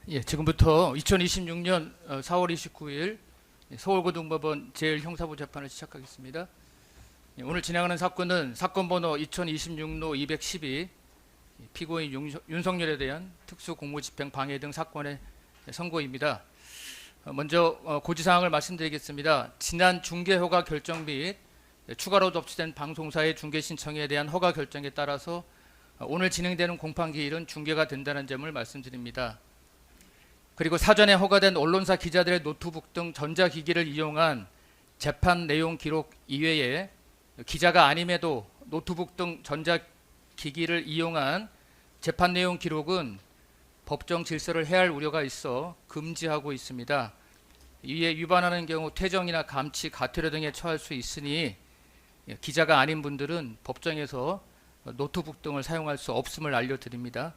예, 지금부터 2026년 4월 29일 서울고등법원 제1형사부 재판을 시작하겠습니다. 예, 오늘 진행하는 사건은 사건 번호 2026로 212 피고인 윤석열에 대한 특수공무집행 방해 등 사건의 선고입니다. 먼저 고지사항을 말씀드리겠습니다. 지난 중개허가 결정 및 추가로 접수된 방송사의 중개 신청에 대한 허가 결정에 따라서 오늘 진행되는 공판기일은 중개가 된다는 점을 말씀드립니다. 그리고 사전에 허가된 언론사 기자들의 노트북 등 전자기기를 이용한 재판 내용 기록 이외에 기자가 아님에도 노트북 등 전자기기를 이용한 재판 내용 기록은 법정 질서를 해할 우려가 있어 금지하고 있습니다. 이에 위반하는 경우 퇴정이나 감치, 가태료 등에 처할 수 있으니 기자가 아닌 분들은 법정에서 노트북 등을 사용할 수 없음을 알려드립니다.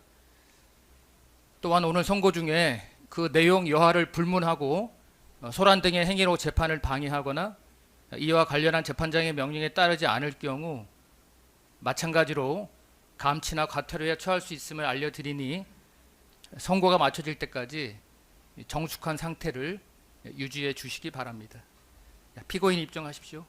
또한 오늘 선고 중에 그 내용 여하를 불문하고 소란 등의 행위로 재판을 방해하거나 이와 관련한 재판장의 명령에 따르지 않을 경우 마찬가지로 감치나 과태료에 처할 수 있음을 알려드리니 선고가 마쳐질 때까지 정숙한 상태를 유지해 주시기 바랍니다. 피고인 입정하십시오.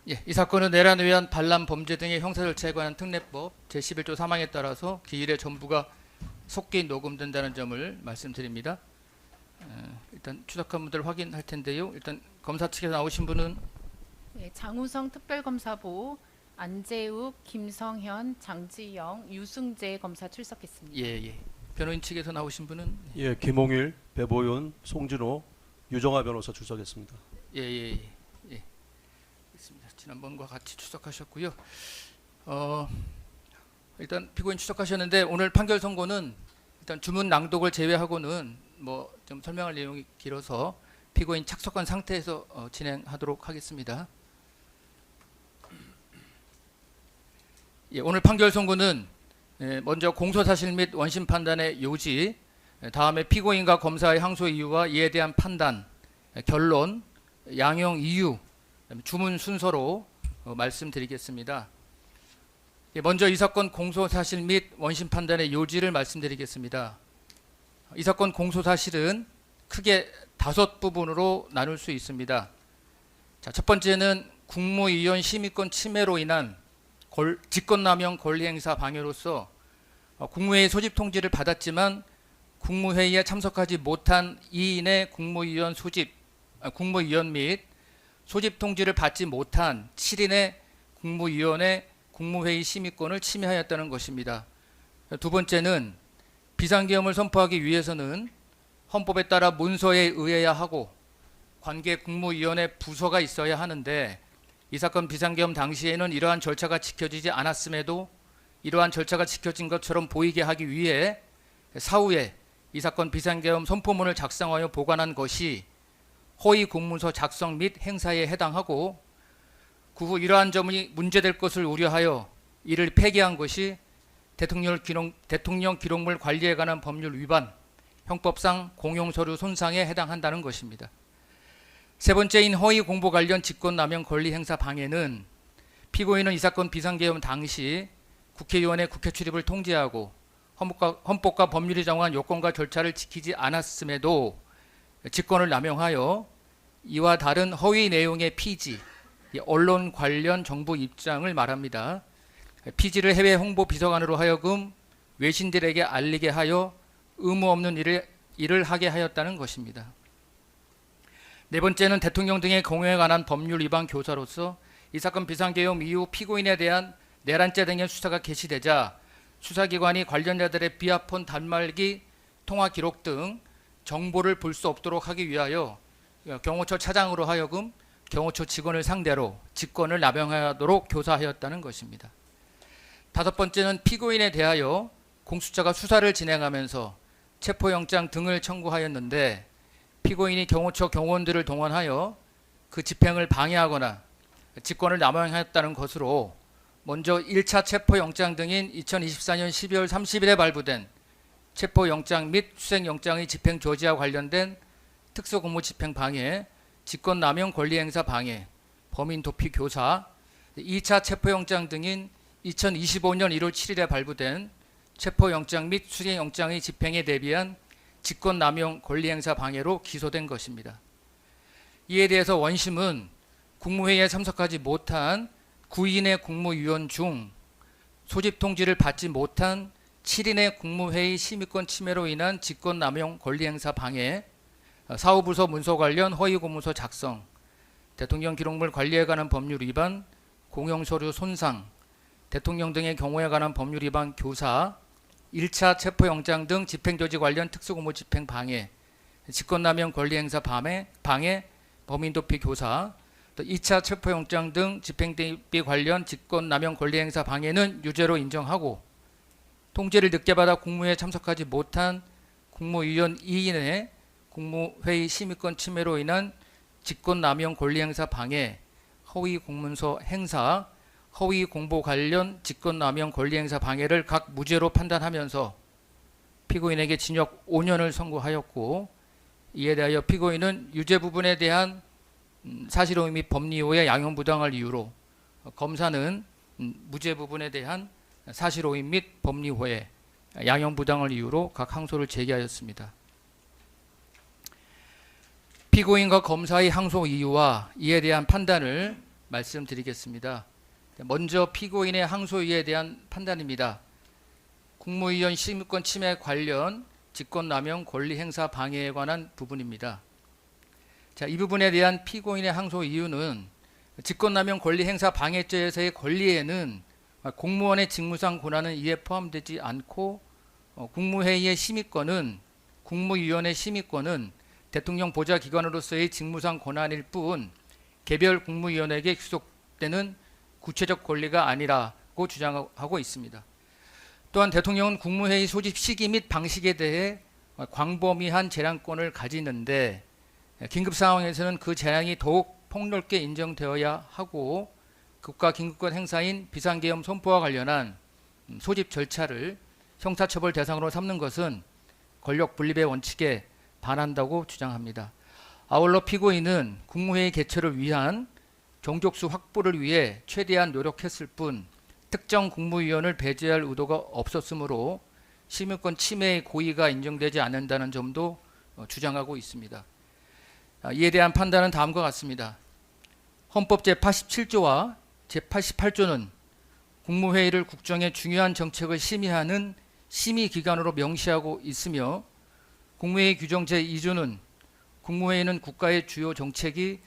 예, 이 사건은 내란에 의한 반란 범죄 등의 형사 절차에 관한 특례법 제11조 3항에 따라서 기일의 전부가 속기 녹음된다는 점을 말씀드립니다. 일단 추적한 분들 확인할 텐데요. 일단 검사 측에서 나오신 분은 네, 장우성 특별검사보, 안재욱, 김성현, 장지영, 유승재 검사 출석했습니다. 예. 변호인 측에서 나오신 분은 예, 김홍일, 배보윤, 송진호, 유정아 변호사 출석했습니다. 예. 있습니다. 지난번과 같이 추적하셨고요. 일단 피고인 추적하셨는데 오늘 판결 선고는 일단 주문 낭독을 제외하고는 뭐 좀 설명할 내용이 길어서 피고인 착석한 상태에서 진행하도록 하겠습니다. 예, 오늘 판결 선고는 먼저 공소사실 및 원심 판단의 요지, 다음에 피고인과 검사의 항소 이유와 이에 대한 판단, 결론, 양형 이유, 주문 순서로 말씀드리겠습니다. 예, 먼저 이 사건 공소사실 및 원심 판단의 요지를 말씀드리겠습니다. 이 사건 공소사실은 크게 5부분으로 나눌 수 있습니다. 자, 첫 번째는 국무위원 심의권 침해로 인한 직권남용 권리행사 방해로서 국무회의 소집 통지를 받았지만 국무회의에 참석하지 못한 2인의 국무위원 및 소집 통지를 받지 못한 7인의 국무위원의 국무회의 심의권을 침해하였다는 것입니다. 두 번째는 비상계엄을 선포하기 위해서는 헌법에 따라 문서에 의해야 하고 관계 국무위원회 부서가 있어야 하는데 이 사건 비상계엄 당시에는 이러한 절차가 지켜지지 않았음에도 이러한 절차가 지켜진 것처럼 보이게 하기 위해 사후에 이 사건 비상계엄 선포문을 작성하여 보관한 것이 허위 공문서 작성 및 행사에 해당하고 그 후 이러한 점이 문제될 것을 우려하여 이를 폐기한 것이 대통령 기록물 관리에 관한 법률 위반, 형법상 공용서류 손상에 해당한다는 것입니다. 세 번째인 허위 공보 관련 직권남용 권리 행사 방해는 피고인은 이 사건 비상계엄 당시 국회의원의 국회 출입을 통제하고 헌법과 법률이 정한 요건과 절차를 지키지 않았음에도 직권을 남용하여 이와 다른 허위 내용의 피지, 언론 관련 정부 입장을 말합니다. 피지를 해외 홍보 비서관으로 하여금 외신들에게 알리게 하여 의무 없는 일을 하게 하였다는 것입니다. 네 번째는 대통령 등의 공여에 관한 법률 위반 교사로서 이 사건 비상계엄 이후 피고인에 대한 내란죄 등의 수사가 개시되자 수사기관이 관련자들의 비아폰 단말기 통화 기록 등 정보를 볼 수 없도록 하기 위하여 경호처 차장으로 하여금 경호처 직원을 상대로 직권을 남용하도록 교사하였다는 것입니다. 다섯 번째는 피고인에 대하여 공수처가 수사를 진행하면서 체포영장 등을 청구하였는데 피고인이 경호처 경호원들을 동원하여 그 집행을 방해하거나 직권을 남용하였다는 것으로 먼저 1차 체포영장 등인 2024년 12월 30일에 발부된 체포영장 및 수색영장의 집행 조지와 관련된 특수공무집행 방해, 직권남용 권리행사 방해, 범인 도피 교사, 2차 체포영장 등인 2025년 1월 7일에 발부된 체포영장 및 수색영장의 집행에 대비한 직권남용 권리행사 방해로 기소된 것입니다. 이에 대해서 원심은 국무회의에 참석하지 못한 9인의 국무위원 중 소집 통지를 받지 못한 7인의 국무회의 심의권 침해로 인한 직권남용 권리행사 방해, 사후부서 문서 관련 허위공문서 작성, 대통령 기록물 관리에 관한 법률 위반, 공용서류 손상, 대통령 등의 경우에 관한 법률 위반 교사, 1차 체포영장 등 집행조지 관련 특수공무 집행 방해, 직권남용 권리행사 방해, 범인도피 교사, 또 2차 체포영장 등 집행대비 관련 직권남용 권리행사 방해는 유죄로 인정하고 통지를 늦게 받아 국무회의에 참석하지 못한 국무위원 2인의 국무회의 심의권 침해로 인한 직권남용 권리행사 방해, 허위 공문서 행사, 허위 공보 관련 직권남용 권리행사 방해를 각 무죄로 판단하면서 피고인에게 징역 5년을 선고하였고, 이에 대하여 피고인은 유죄 부분에 대한 사실오해 및 법리오해 양형부당을 이유로, 검사는 무죄 부분에 대한 사실오해 및 법리오해 양형부당을 이유로 각 항소를 제기하였습니다. 피고인과 검사의 항소 이유와 이에 대한 판단을 말씀드리겠습니다. 먼저 피고인의 항소이에 대한 판단입니다. 국무위원 심의권 침해 관련 직권남용 권리행사 방해에 관한 부분입니다. 자, 이 부분에 대한 피고인의 항소 이유는 직권남용 권리행사 방해죄에서의 권리에는 공무원의 직무상 권한은 이에 포함되지 않고 국무회의의 심의권은 국무위원회 심의권은 대통령 보좌기관으로서의 직무상 권한일 뿐 개별 국무위원에게 귀속되는 구체적 권리가 아니라고 주장하고 있습니다. 또한 대통령은 국무회의 소집 시기 및 방식에 대해 광범위한 재량권을 가지는데 긴급 상황에서는 그 재량이 더욱 폭넓게 인정되어야 하고 국가 긴급권 행사인 비상계엄 선포와 관련한 소집 절차를 형사처벌 대상으로 삼는 것은 권력 분립의 원칙에 반한다고 주장합니다. 아울러 피고인은 국무회의 개최를 위한 정족수 확보를 위해 최대한 노력했을 뿐 특정 국무위원을 배제할 의도가 없었으므로 심의권 침해의 고의가 인정되지 않는다는 점도 주장하고 있습니다. 이에 대한 판단은 다음과 같습니다. 헌법 제87조와 제88조는 국무회의를 국정의 중요한 정책을 심의하는 심의기관으로 명시하고 있으며 국무회의 규정 제2조는 국무회의는 국가의 주요 정책이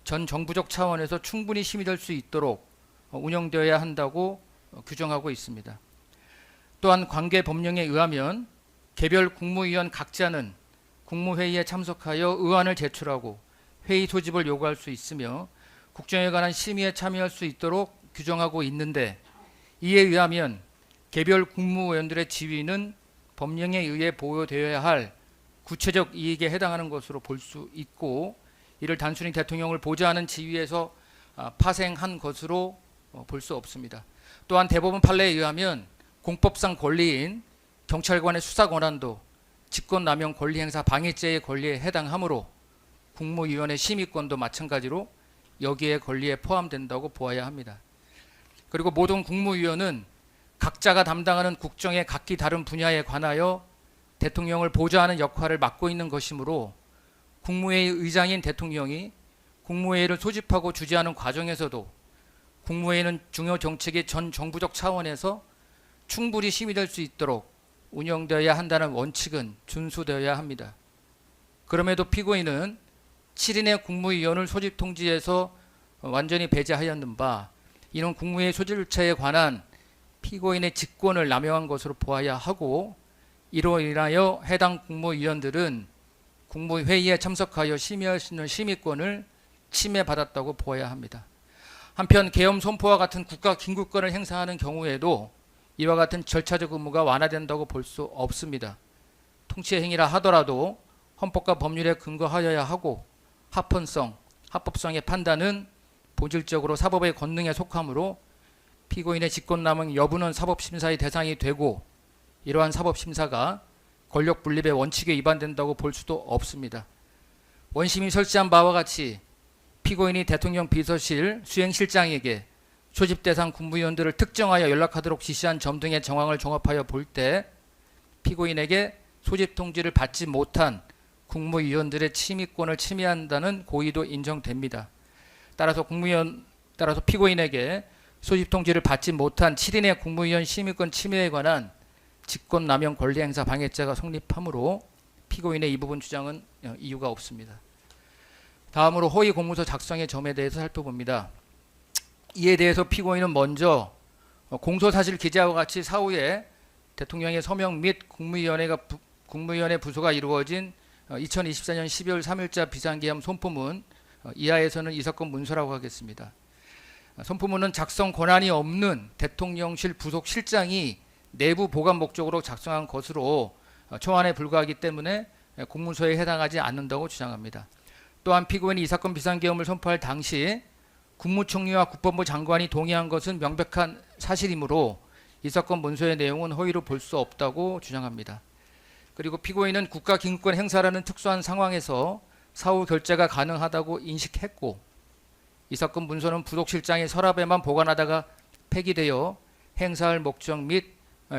전 정부적 차원에서 충분히 심의될 수 있도록 운영되어야 한다고 규정하고 있습니다. 또한 관계 법령에 의하면 개별 국무위원 각자는 국무회의에 참석하여 의안을 제출하고 회의 소집을 요구할 수 있으며 국정에 관한 심의에 참여할 수 있도록 규정하고 있는데, 이에 의하면 개별 국무위원들의 지위는 법령에 의해 보호되어야 할 구체적 이익에 해당하는 것으로 볼 수 있고, 이를 단순히 대통령을 보좌하는 지위에서 파생한 것으로 볼 수 없습니다. 또한 대법원 판례에 의하면 공법상 권리인 경찰관의 수사 권한도 직권남용 권리행사 방해죄의 권리에 해당하므로 국무위원회 심의권도 마찬가지로 여기에 권리에 포함된다고 보아야 합니다. 그리고 모든 국무위원은 각자가 담당하는 국정의 각기 다른 분야에 관하여 대통령을 보좌하는 역할을 맡고 있는 것이므로 국무회의 의장인 대통령이 국무회의를 소집하고 주재하는 과정에서도 국무회의는 중요 정책의 전 정부적 차원에서 충분히 심의될 수 있도록 운영되어야 한다는 원칙은 준수되어야 합니다. 그럼에도 피고인은 7인의 국무위원을 소집 통지에서 완전히 배제하였는 바, 이는 국무회의 소집 절차에 관한 피고인의 직권을 남용한 것으로 보아야 하고, 이로 인하여 해당 국무위원들은 국무회의에 참석하여 심의할 수 있는 심의권을 침해받았다고 보아야 합니다. 한편 계엄 선포와 같은 국가 긴급권을 행사하는 경우에도 이와 같은 절차적 의무가 완화된다고 볼 수 없습니다. 통치 행위라 하더라도 헌법과 법률에 근거하여야 하고 합법성의 판단은 본질적으로 사법의 권능에 속하므로 피고인의 직권남용 여부는 사법심사의 대상이 되고 이러한 사법심사가 권력 분립의 원칙에 위반된다고 볼 수도 없습니다. 원심이 설치한 바와 같이 피고인이 대통령 비서실 수행실장에게 소집 대상 국무위원들을 특정하여 연락하도록 지시한 점 등의 정황을 종합하여 볼 때 피고인에게 소집 통지를 받지 못한 국무위원들의 침입권을 침해한다는 고의도 인정됩니다. 따라서 피고인에게 소집 통지를 받지 못한 7인의 국무위원 심의권 침해에 관한 직권남용 권리행사 방해죄가 성립하므로 피고인의 이 부분 주장은 이유가 없습니다. 다음으로 허위 공문서 작성의 점에 대해서 살펴봅니다. 이에 대해서 피고인은 먼저 공소사실 기재와 같이 사후에 대통령의 서명 및 국무위원회 부소가 이루어진 2024년 12월 3일자 비상계엄 손포문 이하에서는 이 사건 문서라고 하겠습니다. 손포문은 작성 권한이 없는 대통령실 부속 실장이 내부 보관 목적으로 작성한 것으로 초안에 불과하기 때문에 공문서에 해당하지 않는다고 주장합니다. 또한 피고인이 이 사건 비상계엄을 선포할 당시 국무총리와 국방부 장관이 동의한 것은 명백한 사실이므로 이 사건 문서의 내용은 허위로 볼 수 없다고 주장합니다. 그리고 피고인은 국가기능권 행사라는 특수한 상황에서 사후 결재가 가능하다고 인식했고 이 사건 문서는 부속실장의 서랍에만 보관하다가 폐기되어 행사할 목적 및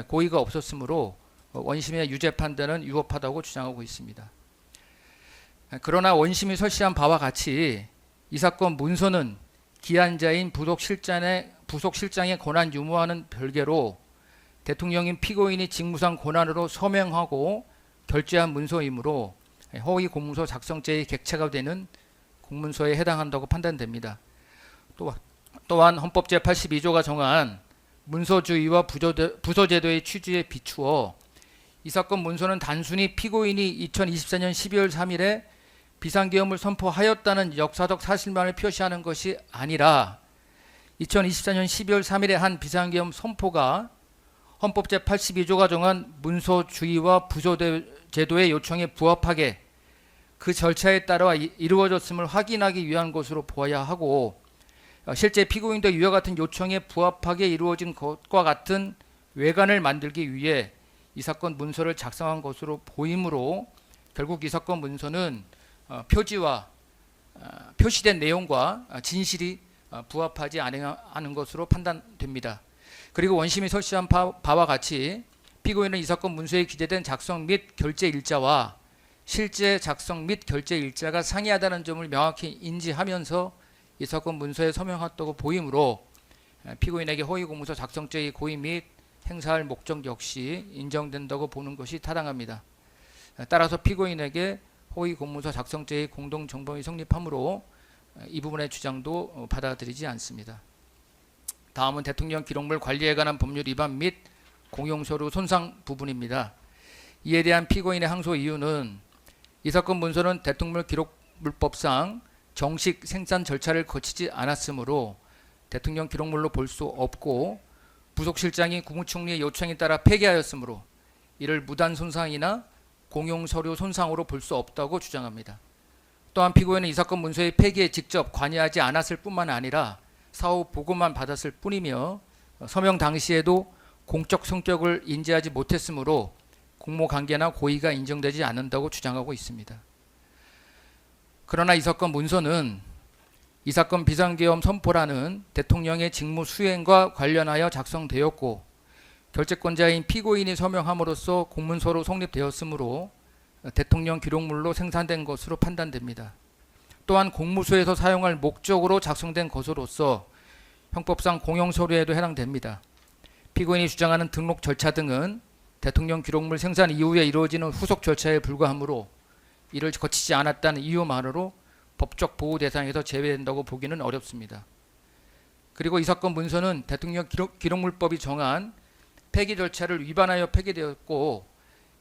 고의가 없었으므로 원심의 유죄 판단은 유법하다고 주장하고 있습니다. 그러나 원심이 설치한 바와 같이 이 사건 문서는 기한자인 부속실장의 권한 유무와는 별개로 대통령인 피고인이 직무상 권한으로 서명하고 결재한 문서이므로 허위 공문서 작성죄의 객체가 되는 공문서에 해당한다고 판단됩니다. 또한 헌법 제82조가 정한 문서주의와 부서제도의 취지에 비추어 이 사건 문서는 단순히 피고인이 2024년 12월 3일에 비상계엄을 선포하였다는 역사적 사실만을 표시하는 것이 아니라 2024년 12월 3일에 한 비상계엄 선포가 헌법 제82조가 정한 문서주의와 부서제도의 요청에 부합하게 그 절차에 따라 이루어졌음을 확인하기 위한 것으로 보아야 하고 실제 피고인도 이와 같은 요청에 부합하게 이루어진 것과 같은 외관을 만들기 위해 이 사건 문서를 작성한 것으로 보이므로 결국 이 사건 문서는 표지와 표시된 내용과 진실이 부합하지 않은 것으로 판단됩니다. 그리고 원심이 설치한 바와 같이 피고인은 이 사건 문서에 기재된 작성 및 결재 일자와 실제 작성 및 결재 일자가 상이하다는 점을 명확히 인지하면서 이 사건 문서에 서명했다고 보이므로 피고인에게 허위 공문서 작성죄의 고의 및 행사할 목적 역시 인정된다고 보는 것이 타당합니다. 따라서 피고인에게 허위 공문서 작성죄의 공동정범이 성립하므로 이 부분의 주장도 받아들이지 않습니다. 다음은 대통령 기록물 관리에 관한 법률 위반 및 공용서류 손상 부분입니다. 이에 대한 피고인의 항소 이유는 이 사건 문서는 대통령 기록물법상 정식 생산 절차를 거치지 않았으므로 대통령 기록물로 볼 수 없고 부속실장이 국무총리의 요청에 따라 폐기하였으므로 이를 무단 손상이나 공용서류 손상으로 볼 수 없다고 주장합니다. 또한 피고인은 이 사건 문서의 폐기에 직접 관여하지 않았을 뿐만 아니라 사후 보고만 받았을 뿐이며 서명 당시에도 공적 성격을 인지하지 못했으므로 공모관계나 고의가 인정되지 않는다고 주장하고 있습니다. 그러나 이 사건 문서는 이 사건 비상계엄 선포라는 대통령의 직무 수행과 관련하여 작성되었고 결재권자인 피고인이 서명함으로써 공문서로 성립되었으므로 대통령 기록물로 생산된 것으로 판단됩니다. 또한 공무소에서 사용할 목적으로 작성된 것으로서 형법상 공용서류에도 해당됩니다. 피고인이 주장하는 등록 절차 등은 대통령 기록물 생산 이후에 이루어지는 후속 절차에 불과하므로 이를 거치지 않았다는 이유만으로 법적 보호 대상에서 제외된다고 보기는 어렵습니다. 그리고 이 사건 문서는 대통령 기록물법이 정한 폐기 절차를 위반하여 폐기되었고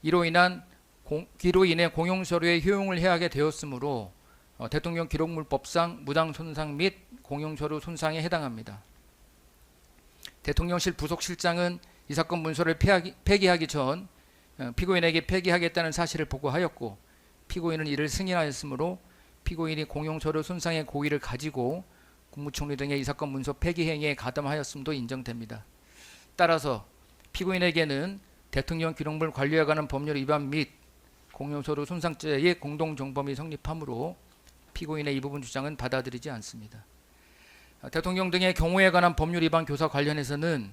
이로 인해 공용서류의 효용을 해하게 되었으므로 대통령 기록물법상 무당 손상 및 공용서류 손상에 해당합니다. 대통령실 부속실장은 이 사건 문서를 폐기하기 전 피고인에게 폐기하겠다는 사실을 보고하였고 피고인은 이를 승인하였으므로 피고인이 공용서류 손상의 고의를 가지고 국무총리 등의 이 사건 문서 폐기 행위에 가담하였음도 인정됩니다. 따라서 피고인에게는 대통령 기록물 관리에 관한 법률 위반 및 공용서류 손상죄의 공동정범이 성립하므로 피고인의 이 부분 주장은 받아들이지 않습니다. 대통령 등의 경우에 관한 법률 위반 교사 관련해서는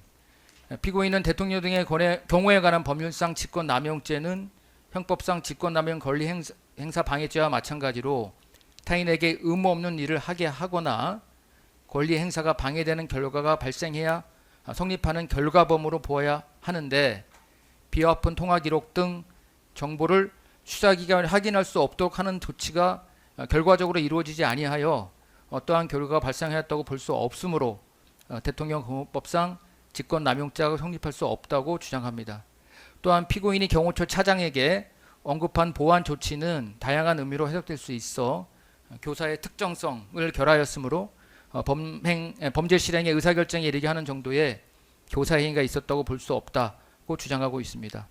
피고인은 대통령 등의 경우에 관한 법률상 직권남용죄는 형법상 직권남용 권리 행사 방해죄와 마찬가지로 타인에게 의무 없는 일을 하게 하거나 권리 행사가 방해되는 결과가 발생해야 성립하는 결과범으로 보아야 하는데 비화폰 통화 기록 등 정보를 수사기관이 확인할 수 없도록 하는 조치가 결과적으로 이루어지지 아니하여 어떠한 결과가 발생하였다고 볼 수 없으므로 대통령 공무법상 직권남용죄가 성립할 수 없다고 주장합니다. 또한 피고인이 경호처 차장에게 언급한 보완 조치는 다양한 의미로 해석될 수 있어 교사의 특정성을 결하였으므로 범죄 실행의 의사결정에 이르게 하는 정도의 교사 행위가 있었다고 볼 수 없다고 주장하고 있습니다.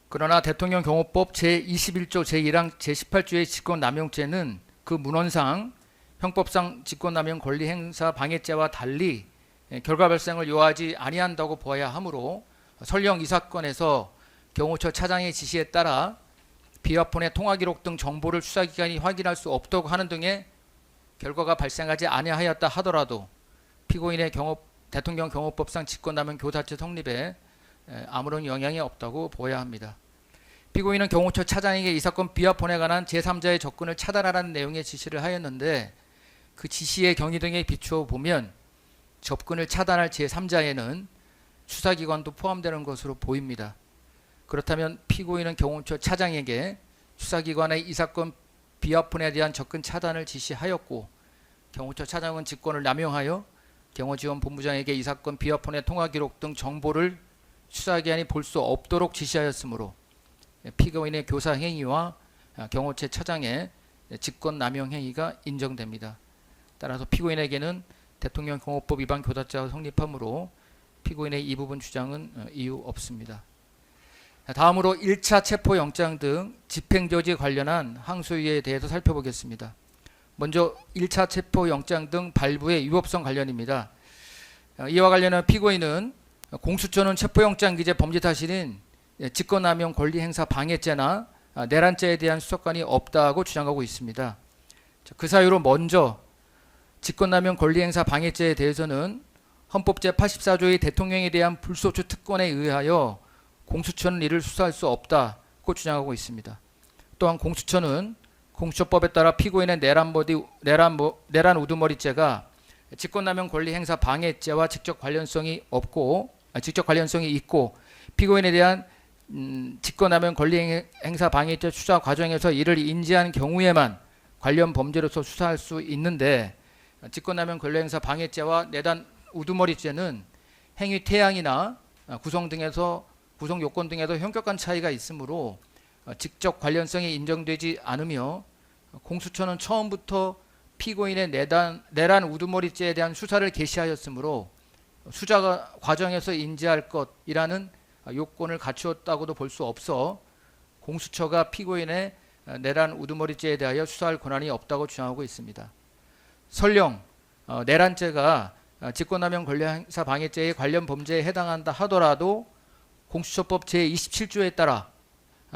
그러나 대통령 경호법 제21조 제1항 제18조의 직권남용죄는 그 문헌상 형법상 직권남용 권리 행사 방해죄와 달리 결과 발생을 요하지 아니한다고 보아야 하므로 설령 이 사건에서 경호처 차장의 지시에 따라 비화폰의 통화 기록 등 정보를 수사기관이 확인할 수 없도록 하는 등의 결과가 발생하지 아니하였다 하더라도 피고인의 대통령 경호법상 직권남용 교사죄 성립에 아무런 영향이 없다고 보아야 합니다. 피고인은 경호처 차장에게 이 사건 비화폰에 관한 제3자의 접근을 차단하라는 내용의 지시를 하였는데 그 지시의 경위 등에 비추어 보면 접근을 차단할 제3자에는 수사기관도 포함되는 것으로 보입니다. 그렇다면 피고인은 경호처 차장에게 수사기관의 이 사건 비화폰에 대한 접근 차단을 지시하였고 경호처 차장은 직권을 남용하여 경호지원본부장에게 이 사건 비화폰의 통화 기록 등 정보를 수사기관이 볼 수 없도록 지시하였으므로 피고인의 교사 행위와 경호처 차장의 직권 남용 행위가 인정됩니다. 따라서 피고인에게는 대통령 경호법 위반 교사죄가 성립하므로 피고인의 이 부분 주장은 이유 없습니다. 다음으로 1차 체포영장 등 집행조치에 관련한 항소유예에 대해서 살펴보겠습니다. 먼저 1차 체포영장 등 발부의 위법성 관련입니다. 이와 관련한 피고인은 공수처는 체포영장 기재 범죄 사실인 직권남용 권리행사 방해죄나 내란죄에 대한 수사권이 없다고 주장하고 있습니다. 그 사유로 먼저 직권남용 권리행사 방해죄에 대해서는 헌법 제84조의 대통령에 대한 불소추 특권에 의하여 공수처는 이를 수사할 수 없다고 주장하고 있습니다. 또한 공수처는 공수처법에 따라 피고인의 내란 우두머리죄가 직권남용 권리행사 방해죄와 직접 관련성이 있고 피고인에 대한 직권남용 권리행사 방해죄 수사 과정에서 이를 인지한 경우에만 관련 범죄로서 수사할 수 있는데 직권남용 권리행사 방해죄와 내란 우두머리죄는 행위 태양이나 구성 요건 등에서 현격한 차이가 있으므로 직접 관련성이 인정되지 않으며 공수처는 처음부터 피고인의 내란 우두머리죄에 대한 수사를 개시하였으므로 수사 과정에서 인지할 것이라는 요건을 갖추었다고도 볼 수 없어 공수처가 피고인의 내란 우두머리죄에 대하여 수사할 권한이 없다고 주장하고 있습니다. 설령 내란죄가 직권남용 권리행사 방해죄의 관련 범죄에 해당한다 하더라도 공수처법 제27조에 따라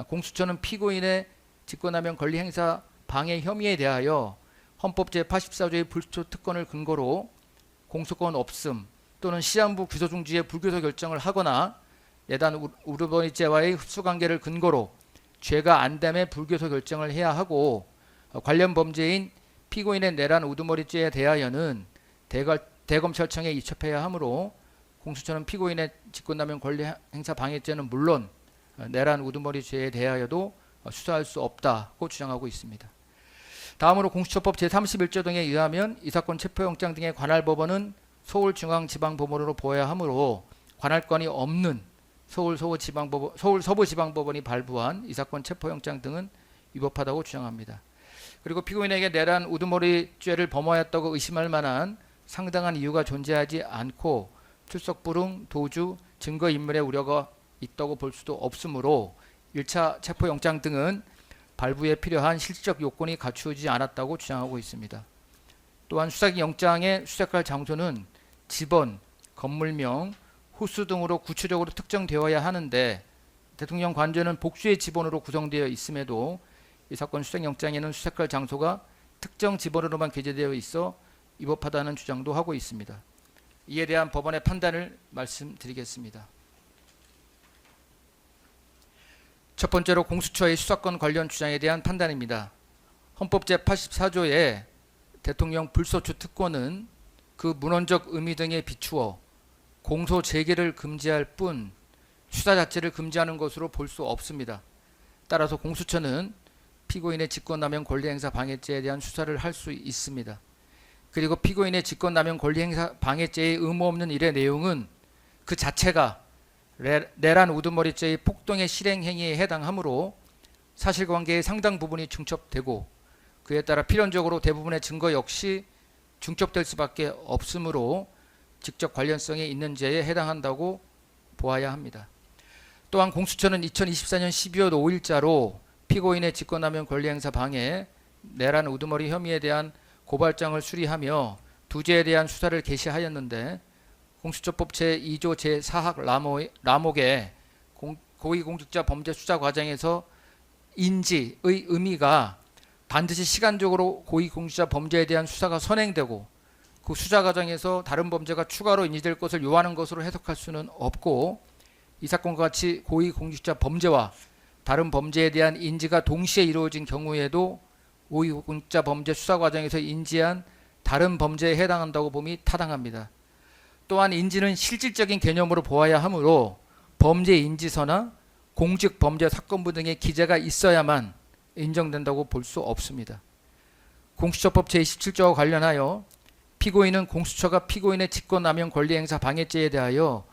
공수처는 피고인의 직권남용 권리행사 방해 혐의에 대하여 헌법 제84조의 불소추 특권을 근거로 공소권 없음 또는 시한부 기소 중지의 불기소 결정을 하거나 내란 우두머리죄와의 흡수관계를 근거로 죄가 안 됨의 불기소 결정을 해야 하고 관련 범죄인 피고인의 내란 우두머리죄에 대하여는 대검찰청에 이첩해야 하므로 공수처는 피고인의 직권남용 권리행사 방해죄는 물론 내란 우두머리죄에 대하여도 수사할 수 없다고 주장하고 있습니다. 다음으로 공수처법 제31조 등에 의하면 이 사건 체포영장 등의 관할 법원은 서울중앙지방법원으로 보아야 하므로 관할권이 없는 서울 서부지방법원이 발부한 이 사건 체포영장 등은 위법하다고 주장합니다. 그리고 피고인에게 내란 우두머리죄를 범하였다고 의심할 만한 상당한 이유가 존재하지 않고 출석 불응, 도주, 증거인멸의 우려가 있다고 볼 수도 없으므로 1차 체포영장 등은 발부에 필요한 실질적 요건이 갖추어지지 않았다고 주장하고 있습니다. 또한 수색영장의 수색할 장소는 집원, 건물명, 호수 등으로 구체적으로 특정되어야 하는데 대통령 관저는 복수의 집원으로 구성되어 있음에도 이 사건 수색영장에는 수색할 장소가 특정 집원으로만 게재되어 있어 위법하다는 주장도 하고 있습니다. 이에 대한 법원의 판단을 말씀드리겠습니다. 첫 번째로 공수처의 수사권 관련 주장에 대한 판단입니다. 헌법 제84조에 대통령 불소추 특권은 그 문헌적 의미 등에 비추어 공소 제기를 금지할 뿐 수사 자체를 금지하는 것으로 볼 수 없습니다. 따라서 공수처는 피고인의 직권남용 권리행사 방해죄에 대한 수사를 할 수 있습니다. 그리고 피고인의 직권남용 권리행사 방해죄의 의무 없는 일의 내용은 그 자체가 내란 우두머리죄의 폭동의 실행행위에 해당하므로 사실관계의 상당 부분이 중첩되고 그에 따라 필연적으로 대부분의 증거 역시 중첩될 수밖에 없으므로 직접 관련성이 있는 죄에 해당한다고 보아야 합니다. 또한 공수처는 2024년 12월 5일자로 피고인의 직권남용 권리행사 방해, 내란 우두머리 혐의에 대한 고발장을 수리하며 두 죄에 대한 수사를 개시하였는데 공수처법 제2조 제4학 라목의 고위공직자 범죄 수사 과정에서 인지의 의미가 반드시 시간적으로 고위공직자 범죄에 대한 수사가 선행되고 그 수사 과정에서 다른 범죄가 추가로 인지될 것을 요하는 것으로 해석할 수는 없고 이 사건과 같이 고위공직자 범죄와 다른 범죄에 대한 인지가 동시에 이루어진 경우에도 고위공직자 범죄 수사 과정에서 인지한 다른 범죄에 해당한다고 봄이 타당합니다. 또한 인지는 실질적인 개념으로 보아야 하므로 범죄 인지서나 공직범죄 사건부 등의 기재가 있어야만 인정된다고 볼 수 없습니다. 공수처법 제27조와 관련하여 피고인은 공수처가 피고인의 직권남용 권리행사 방해죄에 대하여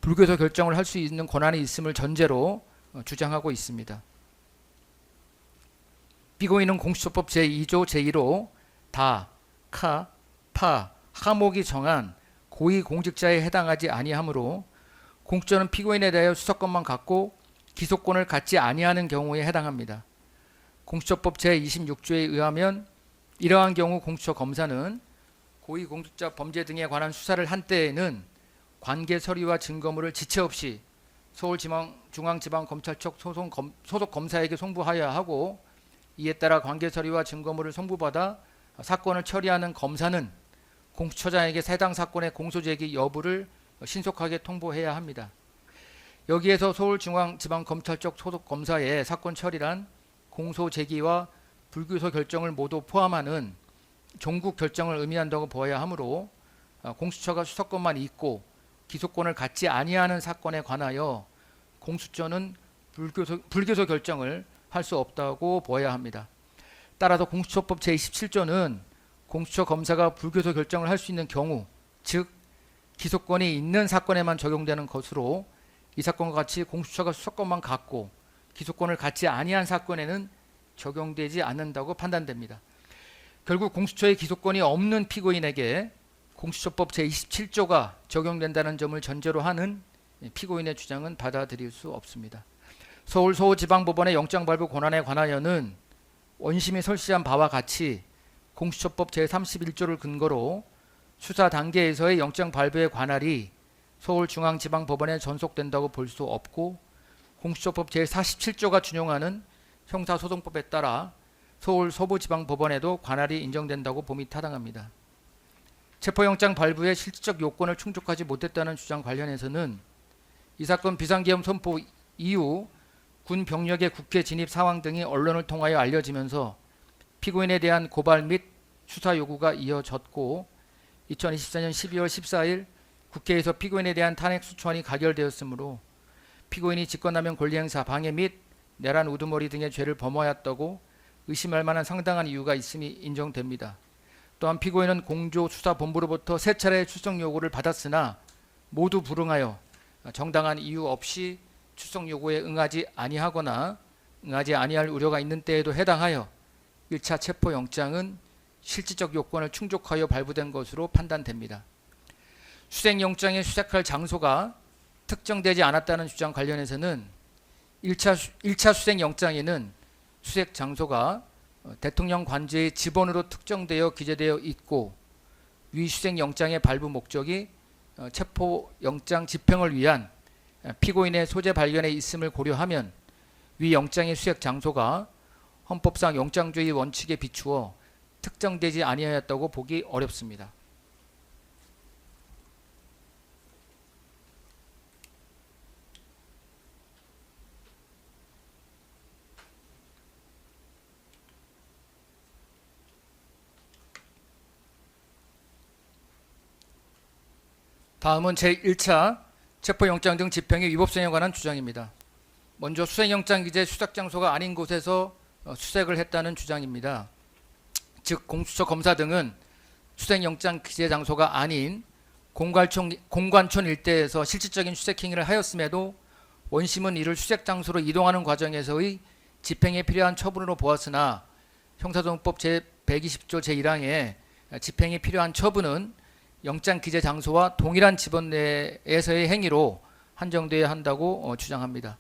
불교소 결정을 할 수 있는 권한이 있음을 전제로 주장하고 있습니다. 피고인은 공수처법 제2조 제1호 다, 카, 파, 하목이 정한 고위공직자에 해당하지 아니하므로 공수처는 피고인에 대하여 수사권만 갖고 기소권을 갖지 아니하는 경우에 해당합니다. 공수처법 제26조에 의하면 이러한 경우 공수처 검사는 고위공직자 범죄 등에 관한 수사를 한 때에는 관계 서류와 증거물을 지체 없이 서울중앙지방검찰청 소속 검사에게 송부하여야 하고 이에 따라 관계 서류와 증거물을 송부받아 사건을 처리하는 검사는 공수처장에게 해당 사건의 공소제기 여부를 신속하게 통보해야 합니다. 여기에서 서울중앙지방검찰청 소속 검사의 사건 처리란 공소제기와 불기소 결정을 모두 포함하는 종국 결정을 의미한다고 보아야 하므로 공수처가 수사권만 있고 기소권을 갖지 아니하는 사건에 관하여 공수처는 불기소 결정을 할 수 없다고 보아야 합니다. 따라서 공수처법 제27조는 공수처 검사가 불기소 결정을 할 수 있는 경우, 즉 기소권이 있는 사건에만 적용되는 것으로 이 사건과 같이 공수처가 수사권만 갖고 기소권을 갖지 아니한 사건에는 적용되지 않는다고 판단됩니다. 결국 공수처의 기소권이 없는 피고인에게 공수처법 제27조가 적용된다는 점을 전제로 하는 피고인의 주장은 받아들일 수 없습니다. 서울 서부지방법원의 영장 발부 권한에 관하여는 원심이 설시한 바와 같이 공수처법 제31조를 근거로 수사 단계에서의 영장 발부의 관할이 서울중앙지방법원에 전속된다고 볼 수 없고 공수처법 제47조가 준용하는 형사소송법에 따라 서울 서부지방법원에도 관할이 인정된다고 봄이 타당합니다. 체포영장 발부의 실질적 요건을 충족하지 못했다는 주장 관련해서는 이 사건 비상계엄 선포 이후 군 병력의 국회 진입 상황 등이 언론을 통하여 알려지면서 피고인에 대한 고발 및 수사 요구가 이어졌고 2024년 12월 14일 국회에서 피고인에 대한 탄핵 소추안이 가결되었으므로 피고인이 직권남용 권리행사 방해 및 내란 우두머리 등의 죄를 범하였다고 의심할 만한 상당한 이유가 있음이 인정됩니다. 또한 피고인은 공조수사본부로부터 세 차례 출석 요구를 받았으나 모두 불응하여 정당한 이유 없이 출석 요구에 응하지 아니하거나 응하지 아니할 우려가 있는 때에도 해당하여 1차 체포영장은 실질적 요건을 충족하여 발부된 것으로 판단됩니다. 수색영장의 수색할 장소가 특정되지 않았다는 주장 관련해서는 1차 수색영장에는 수색 장소가 대통령 관저의 지번으로 특정되어 기재되어 있고 위 수색 영장의 발부 목적이 체포 영장 집행을 위한 피고인의 소재 발견에 있음을 고려하면 위 영장의 수색 장소가 헌법상 영장주의 원칙에 비추어 특정되지 아니하였다고 보기 어렵습니다. 다음은 제1차 체포영장 등 집행의 위법성에 관한 주장입니다. 먼저 수색영장 기재 수색 장소가 아닌 곳에서 수색을 했다는 주장입니다. 즉 공수처 검사 등은 수색영장 기재 장소가 아닌 공관촌 일대에서 실질적인 수색 행위를 하였음에도 원심은 이를 수색 장소로 이동하는 과정에서의 집행에 필요한 처분으로 보았으나 형사소송법 제120조 제1항에 집행에 필요한 처분은 영장 기재 장소와 동일한 지번 내에서의 행위로 한정되어야 한다고 주장합니다.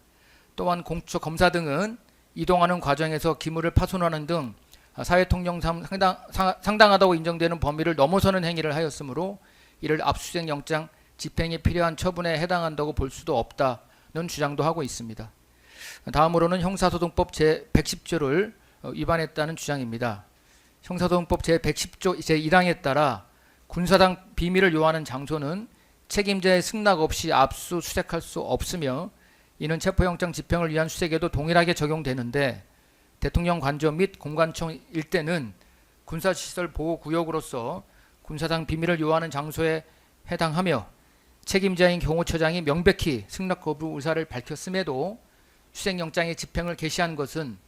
또한 공수처 검사 등은 이동하는 과정에서 기물을 파손하는 등 사회통념상 상당하다고 인정되는 범위를 넘어서는 행위를 하였으므로 이를 압수수색 영장 집행에 필요한 처분에 해당한다고 볼 수도 없다는 주장도 하고 있습니다. 다음으로는 형사소송법 제110조를 위반했다는 주장입니다. 형사소송법 제110조 제1항에 따라 군사당 비밀을 요하는 장소는 책임자의 승낙 없이 압수수색할 수 없으며 이는 체포영장 집행을 위한 수색에도 동일하게 적용되는데 대통령 관저 및 공관청 일대는 군사시설 보호구역으로서 군사당 비밀을 요하는 장소에 해당하며 책임자인 경호처장이 명백히 승낙 거부 의사를 밝혔음에도 수색영장의 집행을 개시한 것은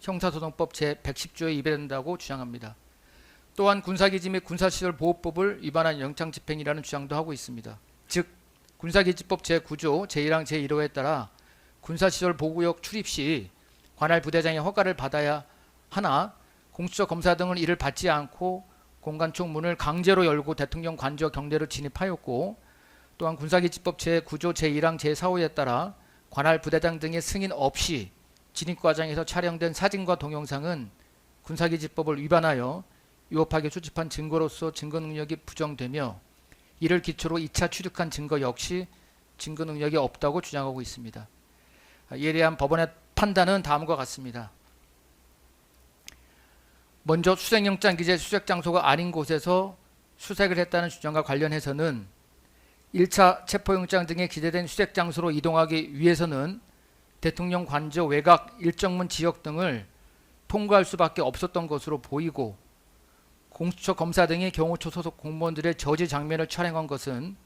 형사소송법 제110조에 위배된다고 주장합니다. 또한 군사기지 및 군사시설 보호법을 위반한 영장 집행이라는 주장도 하고 있습니다. 즉 군사기지법 제9조 제1항 제1호에 따라 군사시설 보호구역 출입 시 관할 부대장의 허가를 받아야 하나 공수처 검사 등은 이를 받지 않고 공관총 문을 강제로 열고 대통령 관저 경내로 진입하였고 또한 군사기지법 제9조 제1항 제4호에 따라 관할 부대장 등의 승인 없이 진입 과정에서 촬영된 사진과 동영상은 군사기지법을 위반하여 위법하게 수집한 증거로서 증거 능력이 부정되며 이를 기초로 2차 취득한 증거 역시 증거 능력이 없다고 주장하고 있습니다. 이에 대한 법원의 판단은 다음과 같습니다. 먼저 수색영장 기재 수색 장소가 아닌 곳에서 수색을 했다는 주장과 관련해서는 1차 체포영장 등에 기재된 수색 장소로 이동하기 위해서는 대통령 관저 외곽 일정문 지역 등을 통과할 수밖에 없었던 것으로 보이고 공수처 검사 등이 경호처 소속 공무원들의 저지 장면을 촬영한 것은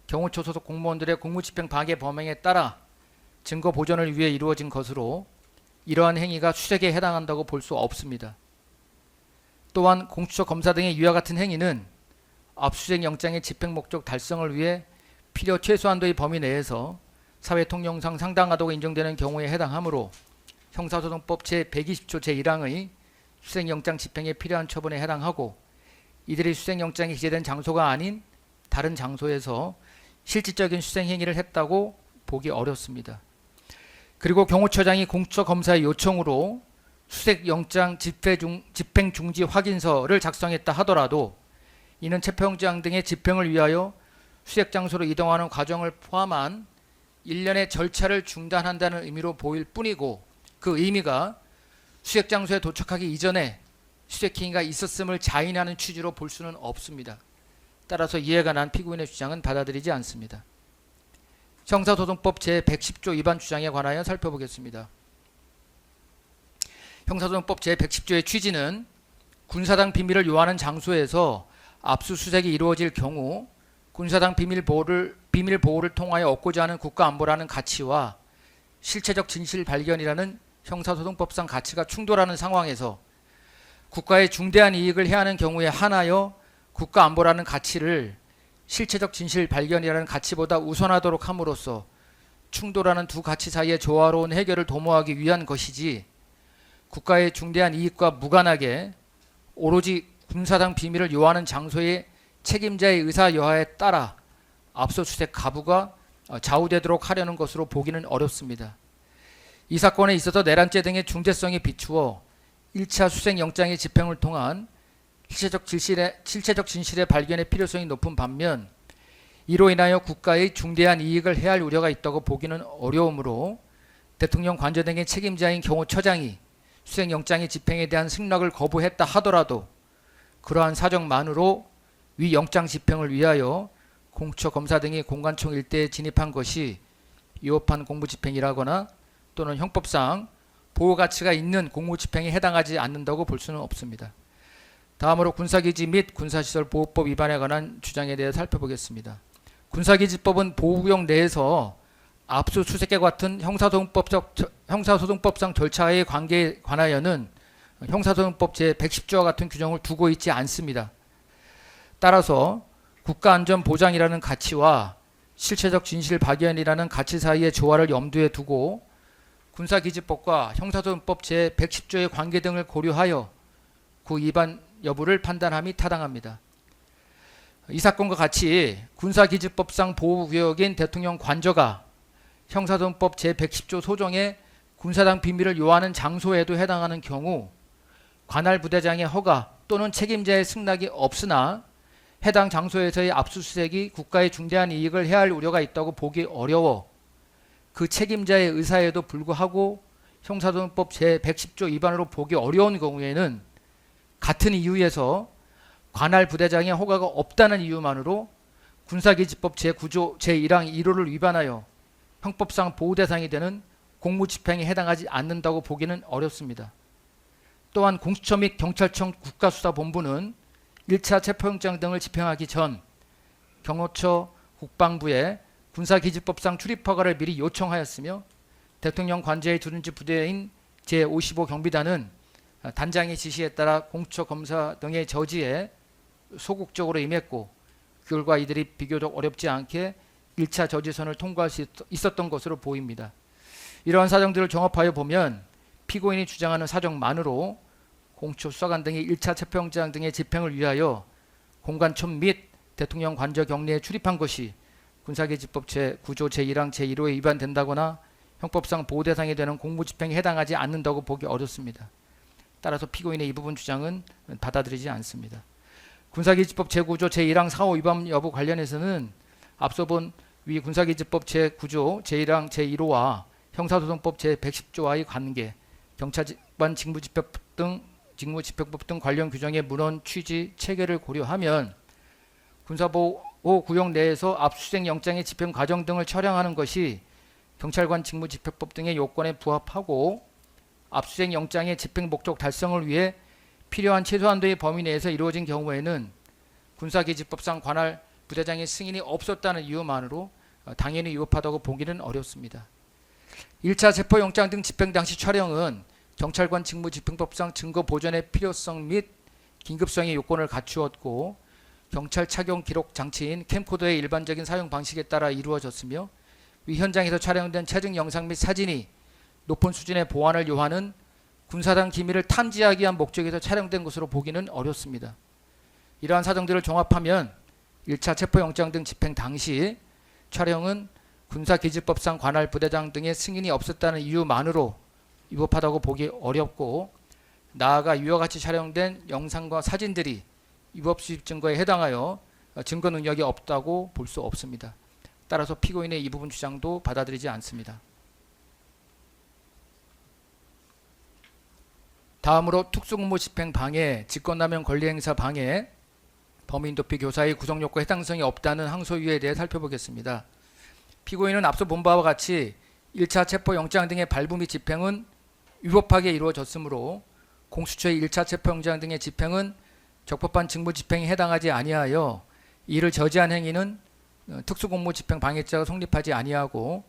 경호처 소속 공무원들의 공무집행 방해 범행에 따라 증거 보존을 위해 이루어진 것으로 이러한 행위가 수색에 해당한다고 볼 수 없습니다. 또한 공수처 검사 등의 이와 같은 행위는 압수수색 영장의 집행 목적 달성을 위해 필요 최소한도의 범위 내에서 사회통념상 상당하다고 인정되는 경우에 해당하므로 형사소송법 제120조 제1항의 수색영장 집행에 필요한 처분에 해당하고 이들이 수색영장이 기재된 장소가 아닌 다른 장소에서 실질적인 수색행위를 했다고 보기 어렵습니다. 그리고 경호처장이 공수처 검사의 요청으로 수색영장 집행 중지 확인서를 작성했다 하더라도 이는 체포영장 등의 집행을 위하여 수색장소로 이동하는 과정을 포함한 일련의 절차를 중단한다는 의미로 보일 뿐이고 그 의미가 수색장소에 도착하기 이전에 수색행위가 있었음을 자인하는 취지로 볼 수는 없습니다. 따라서 이에 관한 피고인의 주장은 받아들이지 않습니다. 형사소송법 제110조 위반 주장에 관하여 살펴보겠습니다. 형사소송법 제110조의 취지는 군사당 비밀을 요하는 장소에서 압수수색이 이루어질 경우 군사당 비밀 보호를 통하여 얻고자 하는 국가안보라는 가치와 실체적 진실 발견이라는 형사소송법상 가치가 충돌하는 상황에서 국가의 중대한 이익을 해하는 경우에 한하여 국가안보라는 가치를 실체적 진실 발견이라는 가치보다 우선하도록 함으로써 충돌하는 두 가치 사이의 조화로운 해결을 도모하기 위한 것이지 국가의 중대한 이익과 무관하게 오로지 군사당 비밀을 요하는 장소의 책임자의 의사 여하에 따라 압수수색 가부가 좌우되도록 하려는 것으로 보기는 어렵습니다. 이 사건에 있어서 내란죄 등의 중대성에 비추어 1차 수색영장의 집행을 통한 실체적 진실의 발견의 필요성이 높은 반면 이로 인하여 국가의 중대한 이익을 해할 우려가 있다고 보기는 어려우므로 대통령 관저 등의 책임자인 경호처장이 수색영장의 집행에 대한 승낙을 거부했다 하더라도 그러한 사정만으로 위 영장 집행을 위하여 공수처 검사 등이 공관총 일대에 진입한 것이 위법한 공무집행이라거나 또는 형법상 보호가치가 있는 공무집행에 해당하지 않는다고 볼 수는 없습니다. 다음으로 군사기지 및 군사시설 보호법 위반에 관한 주장에 대해 살펴보겠습니다. 군사기지법은 보호구역 내에서 압수수색과 같은 형사소송법상 절차의 관계에 관하여는 형사소송법 제110조와 같은 규정을 두고 있지 않습니다. 따라서 국가안전보장이라는 가치와 실체적 진실 발견이라는 가치 사이의 조화를 염두에 두고 군사기지법과 형사소송법 제110조의 관계 등을 고려하여 그 위반 여부를 판단함이 타당합니다. 이 사건과 같이 군사기지법상 보호구역인 대통령 관저가 형사소송법 제110조 소정의 군사당 비밀을 요하는 장소에도 해당하는 경우 관할 부대장의 허가 또는 책임자의 승낙이 없으나 해당 장소에서의 압수수색이 국가의 중대한 이익을 해할 우려가 있다고 보기 어려워 그 책임자의 의사에도 불구하고 형사소송법 제110조 위반으로 보기 어려운 경우에는 같은 이유에서 관할 부대장의 허가가 없다는 이유만으로 군사기지법 제9조 제1항 1호를 위반하여 형법상 보호대상이 되는 공무집행에 해당하지 않는다고 보기는 어렵습니다. 또한 공수처 및 경찰청 국가수사본부는 1차 체포영장 등을 집행하기 전 경호처 국방부에 군사기지법상 출입허가를 미리 요청하였으며 대통령 관저의 주둔지 부대인 제55 경비단은 단장의 지시에 따라 공수처 검사 등의 저지에 소극적으로 임했고 그 결과 이들이 비교적 어렵지 않게 1차 저지선을 통과할 수 있었던 것으로 보입니다. 이러한 사정들을 종합하여 보면 피고인이 주장하는 사정만으로 공수처 수사관 등이 1차 체포영장 등의 집행을 위하여 공관청 및 대통령 관저 격리에 출입한 것이 군사기지법 제9조 제1항 제1호에 위반된다거나 형법상 보호대상이 되는 공무집행에 해당하지 않는다고 보기 어렵습니다. 따라서 피고인의 이 부분 주장은 받아들이지 않습니다. 군사기지법 제9조 제1항 4호 위반 여부 관련해서는 앞서 본 위 군사기지법 제9조 제1항 제1호와 형사소송법 제110조와의 관계, 경찰관 직무집행법 등 관련 규정의 문헌 취지 체계를 고려하면 군사보호구역 내에서 압수수색 영장의 집행 과정 등을 처량하는 것이 경찰관 직무집행법 등의 요건에 부합하고 압수수색 영장의 집행 목적 달성을 위해 필요한 최소한도의 범위 내에서 이루어진 경우에는 군사기지법상 관할 부대장의 승인이 없었다는 이유만으로 당연히 위법하다고 보기는 어렵습니다. 1차 체포영장 등 집행 당시 촬영은 경찰관 직무집행법상 증거 보존의 필요성 및 긴급성의 요건을 갖추었고 경찰 착용 기록 장치인 캠코더의 일반적인 사용 방식에 따라 이루어졌으며 위 현장에서 촬영된 체증 영상 및 사진이 높은 수준의 보안을 요하는 군사당 기밀을 탐지하기 위한 목적에서 촬영된 것으로 보기는 어렵습니다. 이러한 사정들을 종합하면 1차 체포영장 등 집행 당시 촬영은 군사기지법상 관할 부대장 등의 승인이 없었다는 이유만으로 위법하다고 보기 어렵고 나아가 위와 같이 촬영된 영상과 사진들이 위법 수집 증거에 해당하여 증거 능력이 없다고 볼 수 없습니다. 따라서 피고인의 이 부분 주장도 받아들이지 않습니다. 다음으로 특수공무 집행 방해, 직권남용 권리행사 방해, 범인 도피 교사의 구속력과 해당성이 없다는 항소유예에 대해 살펴보겠습니다. 피고인은 앞서 본 바와 같이 1차 체포영장 등의 발부 및 집행은 위법하게 이루어졌으므로 공수처의 1차 체포영장 등의 집행은 적법한 직무집행에 해당하지 아니하여 이를 저지한 행위는 특수공무집행 방해죄가 성립하지 아니하고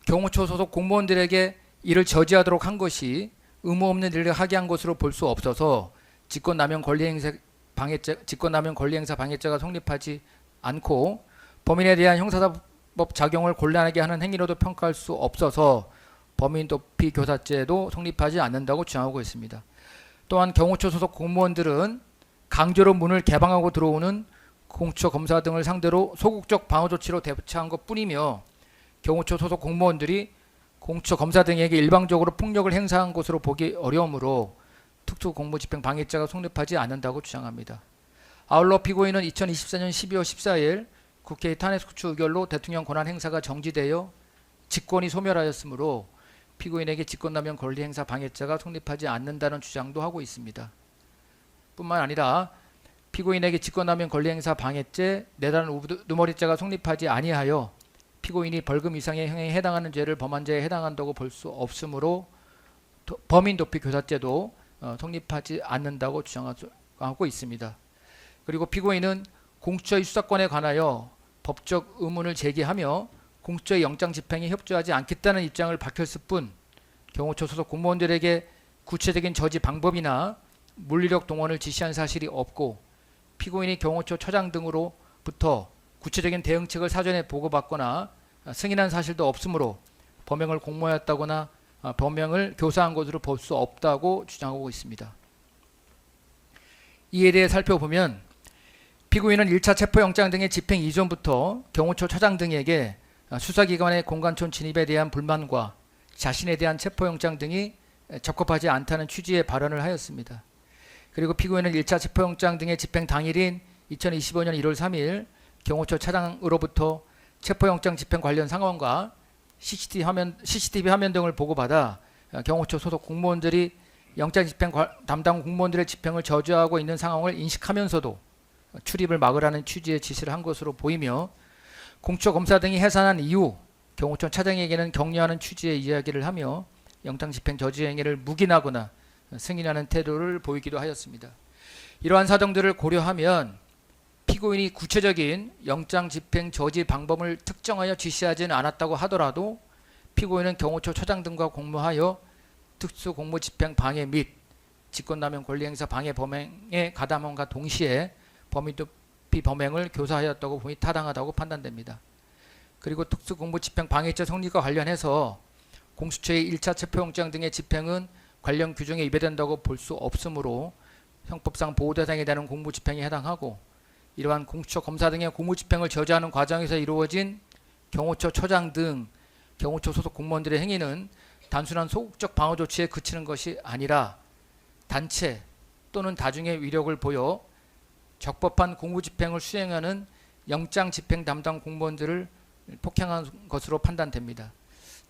경호처 소속 공무원들에게 이를 저지하도록 한 것이 의무 없는 일을 하게 한 것으로 볼 수 없어서 직권남용 권리행사 방해죄가 성립하지 않고 범인에 대한 형사사법 작용을 곤란하게 하는 행위로도 평가할 수 없어서 범인 도피 교사죄도 성립하지 않는다고 주장하고 있습니다. 또한 경호처 소속 공무원들은 강제로 문을 개방하고 들어오는 공수처 검사 등을 상대로 소극적 방어 조치로 대처한 것뿐이며 경호처 소속 공무원들이 공수처 검사 등에게 일방적으로 폭력을 행사한 것으로 보기 어려우므로 특수공무집행방해죄가 성립하지 않는다고 주장합니다. 아울러 피고인은 2024년 12월 14일 국회의 탄핵소추 의결로 대통령 권한 행사가 정지되어 직권이 소멸하였으므로 피고인에게 직권남용 권리행사 방해죄가 성립하지 않는다는 주장도 하고 있습니다. 뿐만 아니라 피고인에게 직권남용 권리행사 방해죄, 내란 우두머리죄가 성립하지 아니하여 피고인이 벌금 이상의 형에 해당하는 죄를 범한 죄에 해당한다고 볼 수 없으므로 범인도피교사죄도 성립하지 않는다고 주장하고 있습니다. 그리고 피고인은 공수처의 수사권에 관하여 법적 의문을 제기하며 공수처의 영장 집행에 협조하지 않겠다는 입장을 밝혔을 뿐 경호처 소속 공무원들에게 구체적인 저지 방법이나 물리력 동원을 지시한 사실이 없고 피고인이 경호처 처장 등으로부터 구체적인 대응책을 사전에 보고받거나 승인한 사실도 없으므로 범행을 공모하였다거나 범행을 교사한 것으로 볼 수 없다고 주장하고 있습니다. 이에 대해 살펴보면 피고인은 1차 체포영장 등의 집행 이전부터 경호처 처장 등에게 수사기관의 공간촌 진입에 대한 불만과 자신에 대한 체포영장 등이 적합하지 않다는 취지의 발언을 하였습니다. 그리고 피고인은 1차 체포영장 등의 집행 당일인 2025년 1월 3일 경호처 차장으로부터 체포영장 집행 관련 상황과 CCTV 화면 등을 보고받아 경호처 소속 공무원들이 영장 집행 담당 공무원들의 집행을 저지하고 있는 상황을 인식하면서도 출입을 막으라는 취지의 지시를 한 것으로 보이며 공수처 검사 등이 해산한 이후 경호처 차장에게는 격려하는 취지의 이야기를 하며 영장 집행 저지 행위를 묵인하거나 승인하는 태도를 보이기도 하였습니다. 이러한 사정들을 고려하면 피고인이 구체적인 영장 집행 저지 방법을 특정하여 지시하지는 않았다고 하더라도 피고인은 경호처 처장 등과 공모하여 특수공무집행 방해 및 직권남용 권리행사 방해 범행에 가담함과 동시에 범인도피 범행을 교사하였다고 보니 타당하다고 판단됩니다. 그리고 특수공무집행 방해죄 성립과 관련해서 공수처의 1차 체포영장 등의 집행은 관련 규정에 위배된다고 볼 수 없으므로 형법상 보호대상에 대한 공무집행에 해당하고 이러한 공수처 검사 등의 공무집행을 저지하는 과정에서 이루어진 경호처 처장 등 경호처 소속 공무원들의 행위는 단순한 소극적 방어 조치에 그치는 것이 아니라 단체 또는 다중의 위력을 보여 적법한 공무집행을 수행하는 영장 집행 담당 공무원들을 폭행한 것으로 판단됩니다.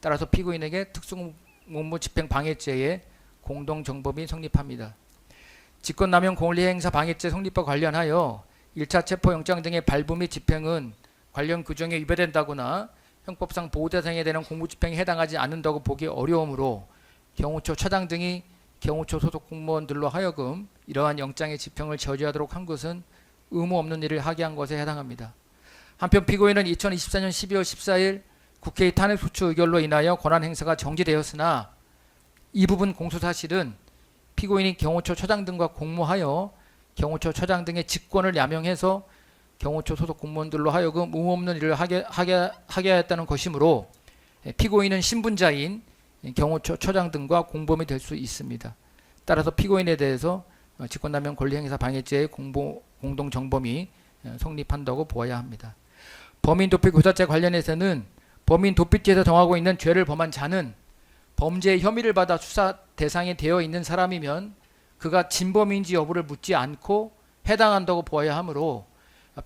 따라서 피고인에게 특수공무집행 방해죄의 공동정범이 성립합니다. 직권남용 권리행사 방해죄 성립과 관련하여 1차 체포영장 등의 발부 및 집행은 관련 규정에 위배된다거나 형법상 보호대상에 대한 공무집행에 해당하지 않는다고 보기 어려우므로 경호처 차장 등이 경호처 소속 공무원들로 하여금 이러한 영장의 집행을 저지하도록 한 것은 의무 없는 일을 하게 한 것에 해당합니다. 한편 피고인은 2024년 12월 14일 국회의 탄핵소추 의결로 인하여 권한행사가 정지되었으나 이 부분 공소사실은 피고인이 경호처 처장 등과 공모하여 경호처 처장 등의 직권을 남용해서 경호처 소속 공무원들로 하여금 의무 없는 일을 하게 하였다는 것이므로 피고인은 신분자인 경호처 처장 등과 공범이 될 수 있습니다. 따라서 피고인에 대해서 직권남용 권리행사 방해죄의 공동정범이 성립한다고 보아야 합니다. 범인도피교사죄 관련해서는 범인도피죄에서 정하고 있는 죄를 범한 자는 범죄의 혐의를 받아 수사 대상이 되어 있는 사람이면 그가 진범인지 여부를 묻지 않고 해당한다고 보아야 하므로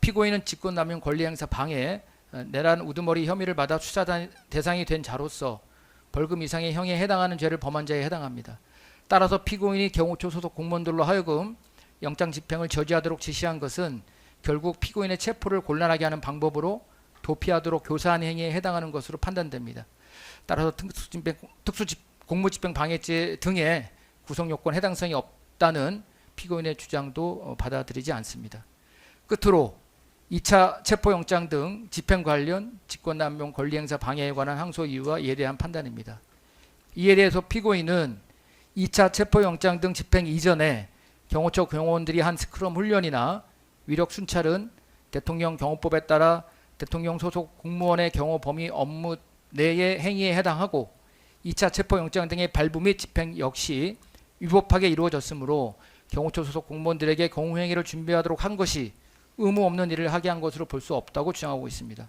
피고인은 직권남용 권리행사 방해, 내란 우두머리 혐의를 받아 수사 대상이 된 자로서 벌금 이상의 형에 해당하는 죄를 범한 자에 해당합니다. 따라서 피고인이 경호처 소속 공무원들로 하여금 영장 집행을 저지하도록 지시한 것은 결국 피고인의 체포를 곤란하게 하는 방법으로 도피하도록 교사한 행위에 해당하는 것으로 판단됩니다. 따라서 특수공무집행 방해죄 등의 구성요건 해당성이 없다는 피고인의 주장도 받아들이지 않습니다. 끝으로 2차 체포영장 등 집행 관련 직권남용 권리행사 방해에 관한 항소 이유와 이에 대한 판단입니다. 이에 대해서 피고인은 2차 체포영장 등 집행 이전에 경호처 경호원들이 한 스크럼 훈련이나 위력 순찰은 대통령 경호법에 따라 대통령 소속 공무원의 경호 범위 업무 내의 행위에 해당하고 2차 체포영장 등의 발부 및 집행 역시 위법하게 이루어졌으므로 경호처 소속 공무원들에게 경호행위를 준비하도록 한 것이 의무 없는 일을 하게 한 것으로 볼 수 없다고 주장하고 있습니다.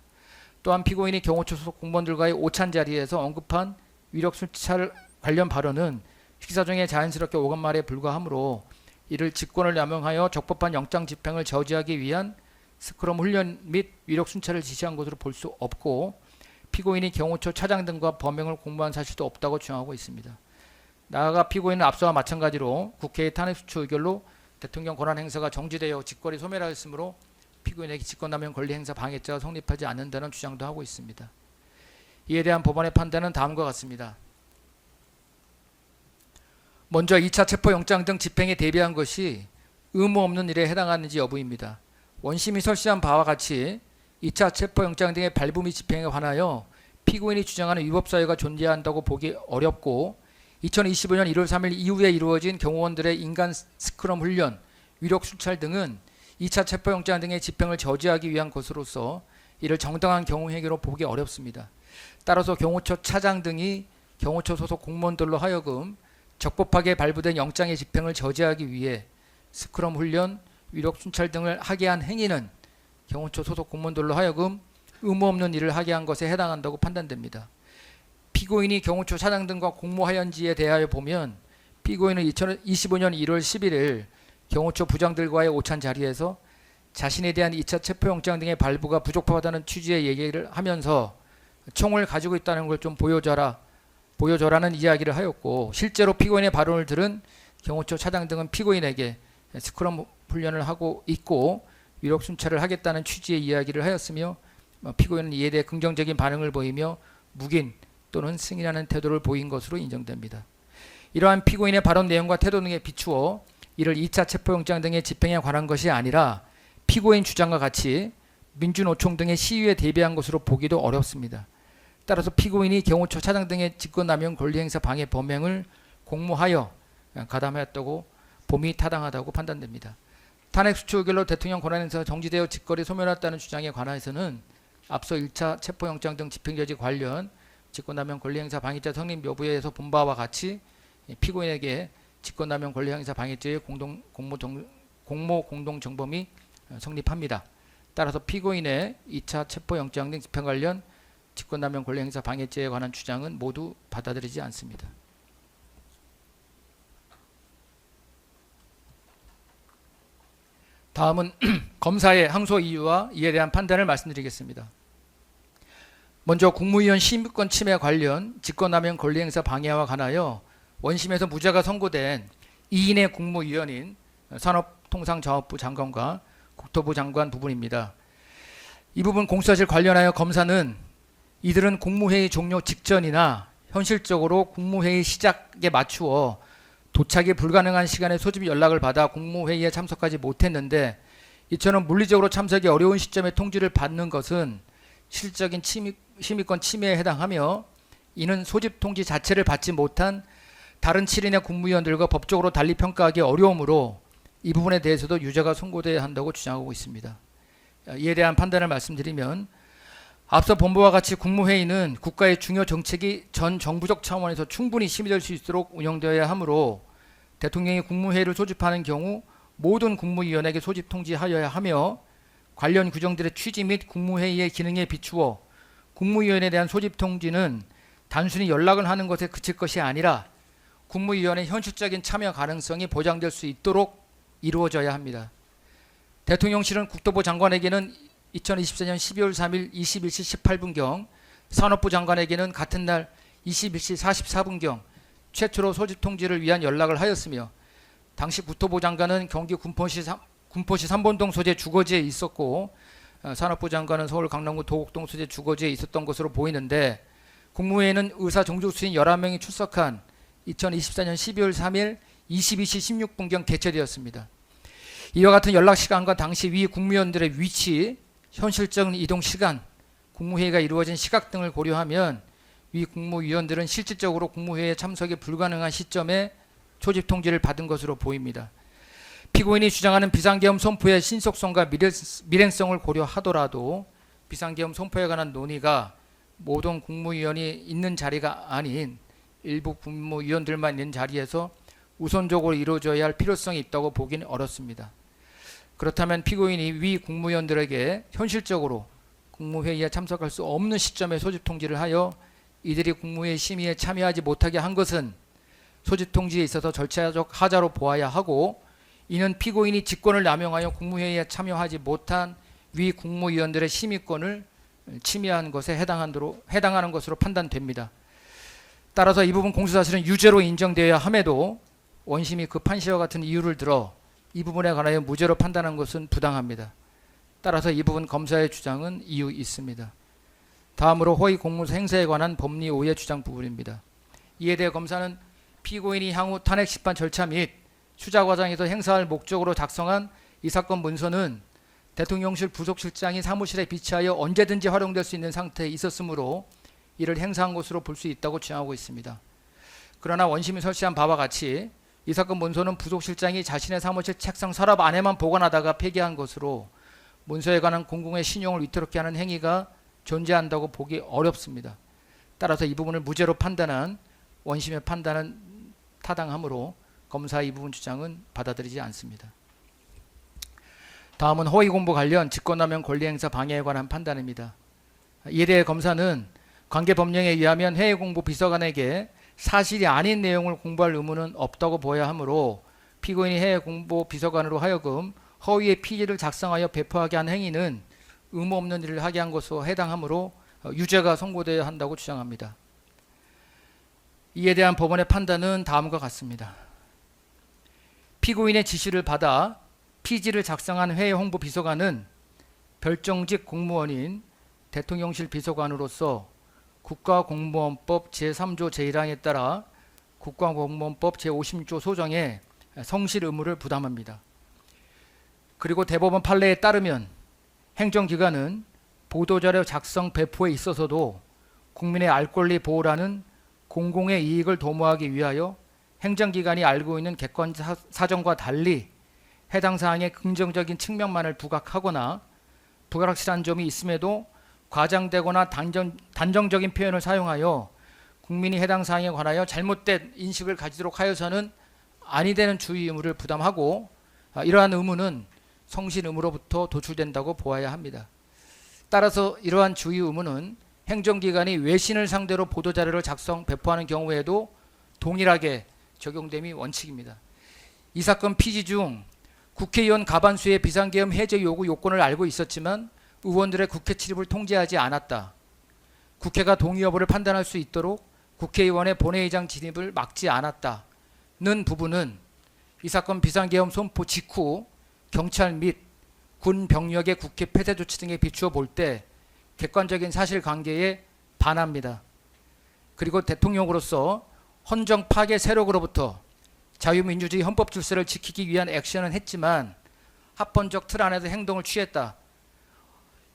또한 피고인이 경호처 소속 공무원들과의 오찬 자리에서 언급한 위력 순찰 관련 발언은 식사 중에 자연스럽게 오간 말에 불과하므로 이를 직권을 남용하여 적법한 영장 집행을 저지하기 위한 스크럼 훈련 및 위력 순찰을 지시한 것으로 볼 수 없고 피고인이 경호처 차장 등과 범행을 공모한 사실도 없다고 주장하고 있습니다. 나아가 피고인은 앞서와 마찬가지로 국회의 탄핵수출 의결로 대통령 권한 행사가 정지되어 직권이 소멸하였으므로 피고인에게 직권남용 권리행사 방해죄가 성립하지 않는다는 주장도 하고 있습니다. 이에 대한 법원의 판단은 다음과 같습니다. 먼저 2차 체포영장 등 집행에 대비한 것이 의무 없는 일에 해당하는지 여부입니다. 원심이 설시한 바와 같이 2차 체포영장 등의 발부 및 집행에 관하여 피고인이 주장하는 위법 사유가 존재한다고 보기 어렵고 2025년 1월 3일 이후에 이루어진 경호원들의 인간 스크럼 훈련, 위력 순찰 등은 2차 체포영장 등의 집행을 저지하기 위한 것으로서 이를 정당한 경호 행위로 보기 어렵습니다. 따라서 경호처 차장 등이 경호처 소속 공무원들로 하여금 적법하게 발부된 영장의 집행을 저지하기 위해 스크럼 훈련, 위력 순찰 등을 하게 한 행위는 경호처 소속 공무원들로 하여금 의무 없는 일을 하게 한 것에 해당한다고 판단됩니다. 피고인이 경호처 차장 등과 공모하였는지에 대하여 보면 피고인은 2025년 1월 11일 경호처 부장들과의 오찬 자리에서 자신에 대한 2차 체포영장 등의 발부가 부적합하다는 취지의 얘기를 하면서 총을 가지고 있다는 걸 좀 보여줘라는 이야기를 하였고 실제로 피고인의 발언을 들은 경호처 차장 등은 피고인에게 스크럼 훈련을 하고 있고 위력 순찰을 하겠다는 취지의 이야기를 하였으며 피고인은 이에 대해 긍정적인 반응을 보이며 묵인 또는 승인하는 태도를 보인 것으로 인정됩니다. 이러한 피고인의 발언 내용과 태도 등에 비추어 이를 2차 체포영장 등의 집행에 관한 것이 아니라 피고인 주장과 같이 민주노총 등의 시위에 대비한 것으로 보기도 어렵습니다. 따라서 피고인이 경호처 차장 등의 직권남용 권리행사 방해 범행을 공모하여 가담하였다고 봄이 타당하다고 판단됩니다. 탄핵수출 의결로 대통령 권한행사가 정지되어 직권이 소멸했다는 주장에 관해서는 앞서 1차 체포영장 등 집행저지 관련 직권남용 권리행사 방해죄 성립 여부에서 본 바와 같이 피고인에게 직권남용 권리행사 방해죄의 공모 공동정범이 성립합니다. 따라서 피고인의 2차 체포영장 등 집행 관련 직권남용 권리행사 방해죄에 관한 주장은 모두 받아들이지 않습니다. 다음은 검사의 항소 이유와 이에 대한 판단을 말씀드리겠습니다. 먼저 국무위원 심의권 침해 관련 직권남용 권리행사 방해와 관하여 원심에서 무죄가 선고된 2인의 국무위원인 산업통상자원부 장관과 국토부 장관 부분입니다. 이 부분 공수사실 관련하여 검사는 이들은 국무회의 종료 직전이나 현실적으로 국무회의 시작에 맞추어 도착이 불가능한 시간에 소집 연락을 받아 국무회의에 참석하지 못했는데 이처럼 물리적으로 참석이 어려운 시점에 통지를 받는 것은 실질적인 심의권 침해에 해당하며 이는 소집 통지 자체를 받지 못한 다른 7인의 국무위원들과 법적으로 달리 평가하기 어려우므로 이 부분에 대해서도 유죄가 선고돼야 한다고 주장하고 있습니다. 이에 대한 판단을 말씀드리면 앞서 본 바와 같이 국무회의는 국가의 중요 정책이 전 정부적 차원에서 충분히 심의될 수 있도록 운영되어야 하므로 대통령이 국무회의를 소집하는 경우 모든 국무위원에게 소집 통지하여야 하며 관련 규정들의 취지 및 국무회의의 기능에 비추어 국무위원에 대한 소집 통지는 단순히 연락을 하는 것에 그칠 것이 아니라 국무위원의 현실적인 참여 가능성이 보장될 수 있도록 이루어져야 합니다. 대통령실은 국토부 장관에게는 2024년 12월 3일 21시 18분경, 산업부 장관에게는 같은 날 21시 44분경 최초로 소집 통지를 위한 연락을 하였으며 당시 국토부 장관은 경기 군포시 3본동 소재 주거지에 있었고 산업부 장관은 서울 강남구 도곡동 소재 주거지에 있었던 것으로 보이는데 국무회의는 의사 정족수인 11명이 출석한 2024년 12월 3일 22시 16분경 개최되었습니다. 이와 같은 연락 시간과 당시 위 국무위원들의 위치, 현실적인 이동 시간, 국무회의가 이루어진 시각 등을 고려하면 위 국무위원들은 실질적으로 국무회의에 참석이 불가능한 시점에 소집 통지를 받은 것으로 보입니다. 피고인이 주장하는 비상계엄 선포의 신속성과 밀행성을 고려하더라도 비상계엄 선포에 관한 논의가 모든 국무위원이 있는 자리가 아닌 일부 국무위원들만 있는 자리에서 우선적으로 이루어져야 할 필요성이 있다고 보기는 어렵습니다. 그렇다면 피고인이 위 국무위원들에게 현실적으로 국무회의에 참석할 수 없는 시점에 소집 통지를 하여 이들이 국무회의 심의에 참여하지 못하게 한 것은 소집 통지에 있어서 절차적 하자로 보아야 하고, 이는 피고인이 직권을 남용하여 국무회의에 참여하지 못한 위 국무위원들의 심의권을 침해한 것에 해당하는 것으로 판단됩니다. 따라서 이 부분 공수사실은 유죄로 인정되어야 함에도 원심이 그 판시와 같은 이유를 들어 이 부분에 관하여 무죄로 판단한 것은 부당합니다. 따라서 이 부분 검사의 주장은 이유 있습니다. 다음으로 허위 공무서 행사에 관한 법리 오해 주장 부분입니다. 이에 대해 검사는 피고인이 향후 탄핵 심판 절차 및 수사 과정에서 행사할 목적으로 작성한 이 사건 문서는 대통령실 부속실장이 사무실에 비치하여 언제든지 활용될 수 있는 상태에 있었으므로 이를 행사한 것으로 볼 수 있다고 주장하고 있습니다. 그러나 원심이 설치한 바와 같이 이 사건 문서는 부속실장이 자신의 사무실 책상 서랍 안에만 보관하다가 폐기한 것으로 문서에 관한 공공의 신용을 위태롭게 하는 행위가 존재한다고 보기 어렵습니다. 따라서 이 부분을 무죄로 판단한 원심의 판단은 타당하므로 검사의 이 부분 주장은 받아들이지 않습니다. 다음은 허위 공보 관련 직권남용 권리행사 방해에 관한 판단입니다. 이에 대해 검사는 관계 법령에 의하면 해외 공보 비서관에게 사실이 아닌 내용을 공부할 의무는 없다고 보아야 하므로 피고인이 해외 공보 비서관으로 하여금 허위의 피지를 작성하여 배포하게 한 행위는 의무 없는 일을 하게 한 것으로 해당하므로 유죄가 선고되어야 한다고 주장합니다. 이에 대한 법원의 판단은 다음과 같습니다. 피고인의 지시를 받아 피지를 작성한 해외 홍보 비서관은 별정직 공무원인 대통령실 비서관으로서 국가공무원법 제3조 제1항에 따라 국가공무원법 제56조 소정의 성실 의무를 부담합니다. 그리고 대법원 판례에 따르면 행정기관은 보도자료 작성 배포에 있어서도 국민의 알 권리 보호라는 공공의 이익을 도모하기 위하여 행정기관이 알고 있는 객관 사정과 달리 해당 사항의 긍정적인 측면만을 부각하거나 불확실한 점이 있음에도 과장되거나 단정적인 표현을 사용하여 국민이 해당 사항에 관하여 잘못된 인식을 가지도록 하여서는 아니 되는 주의 의무를 부담하고, 이러한 의무는 성실 의무로부터 도출된다고 보아야 합니다. 따라서 이러한 주의 의무는 행정기관이 외신을 상대로 보도자료를 작성 배포하는 경우에도 동일하게 적용됨이 원칙입니다. 이 사건 피지 중 국회의원 과반수의 비상계엄 해제 요구 요건을 알고 있었지만 의원들의 국회 출입을 통제하지 않았다. 국회가 동의 여부를 판단할 수 있도록 국회의원의 본회의장 진입을 막지 않았다는 부분은 이 사건 비상계엄 선포 직후 경찰 및 군 병력의 국회 폐쇄 조치 등에 비추어 볼 때 객관적인 사실관계에 반합니다. 그리고 대통령으로서 헌정 파괴 세력으로부터 자유민주주의 헌법 질서를 지키기 위한 액션은 했지만 합헌적 틀 안에서 행동을 취했다.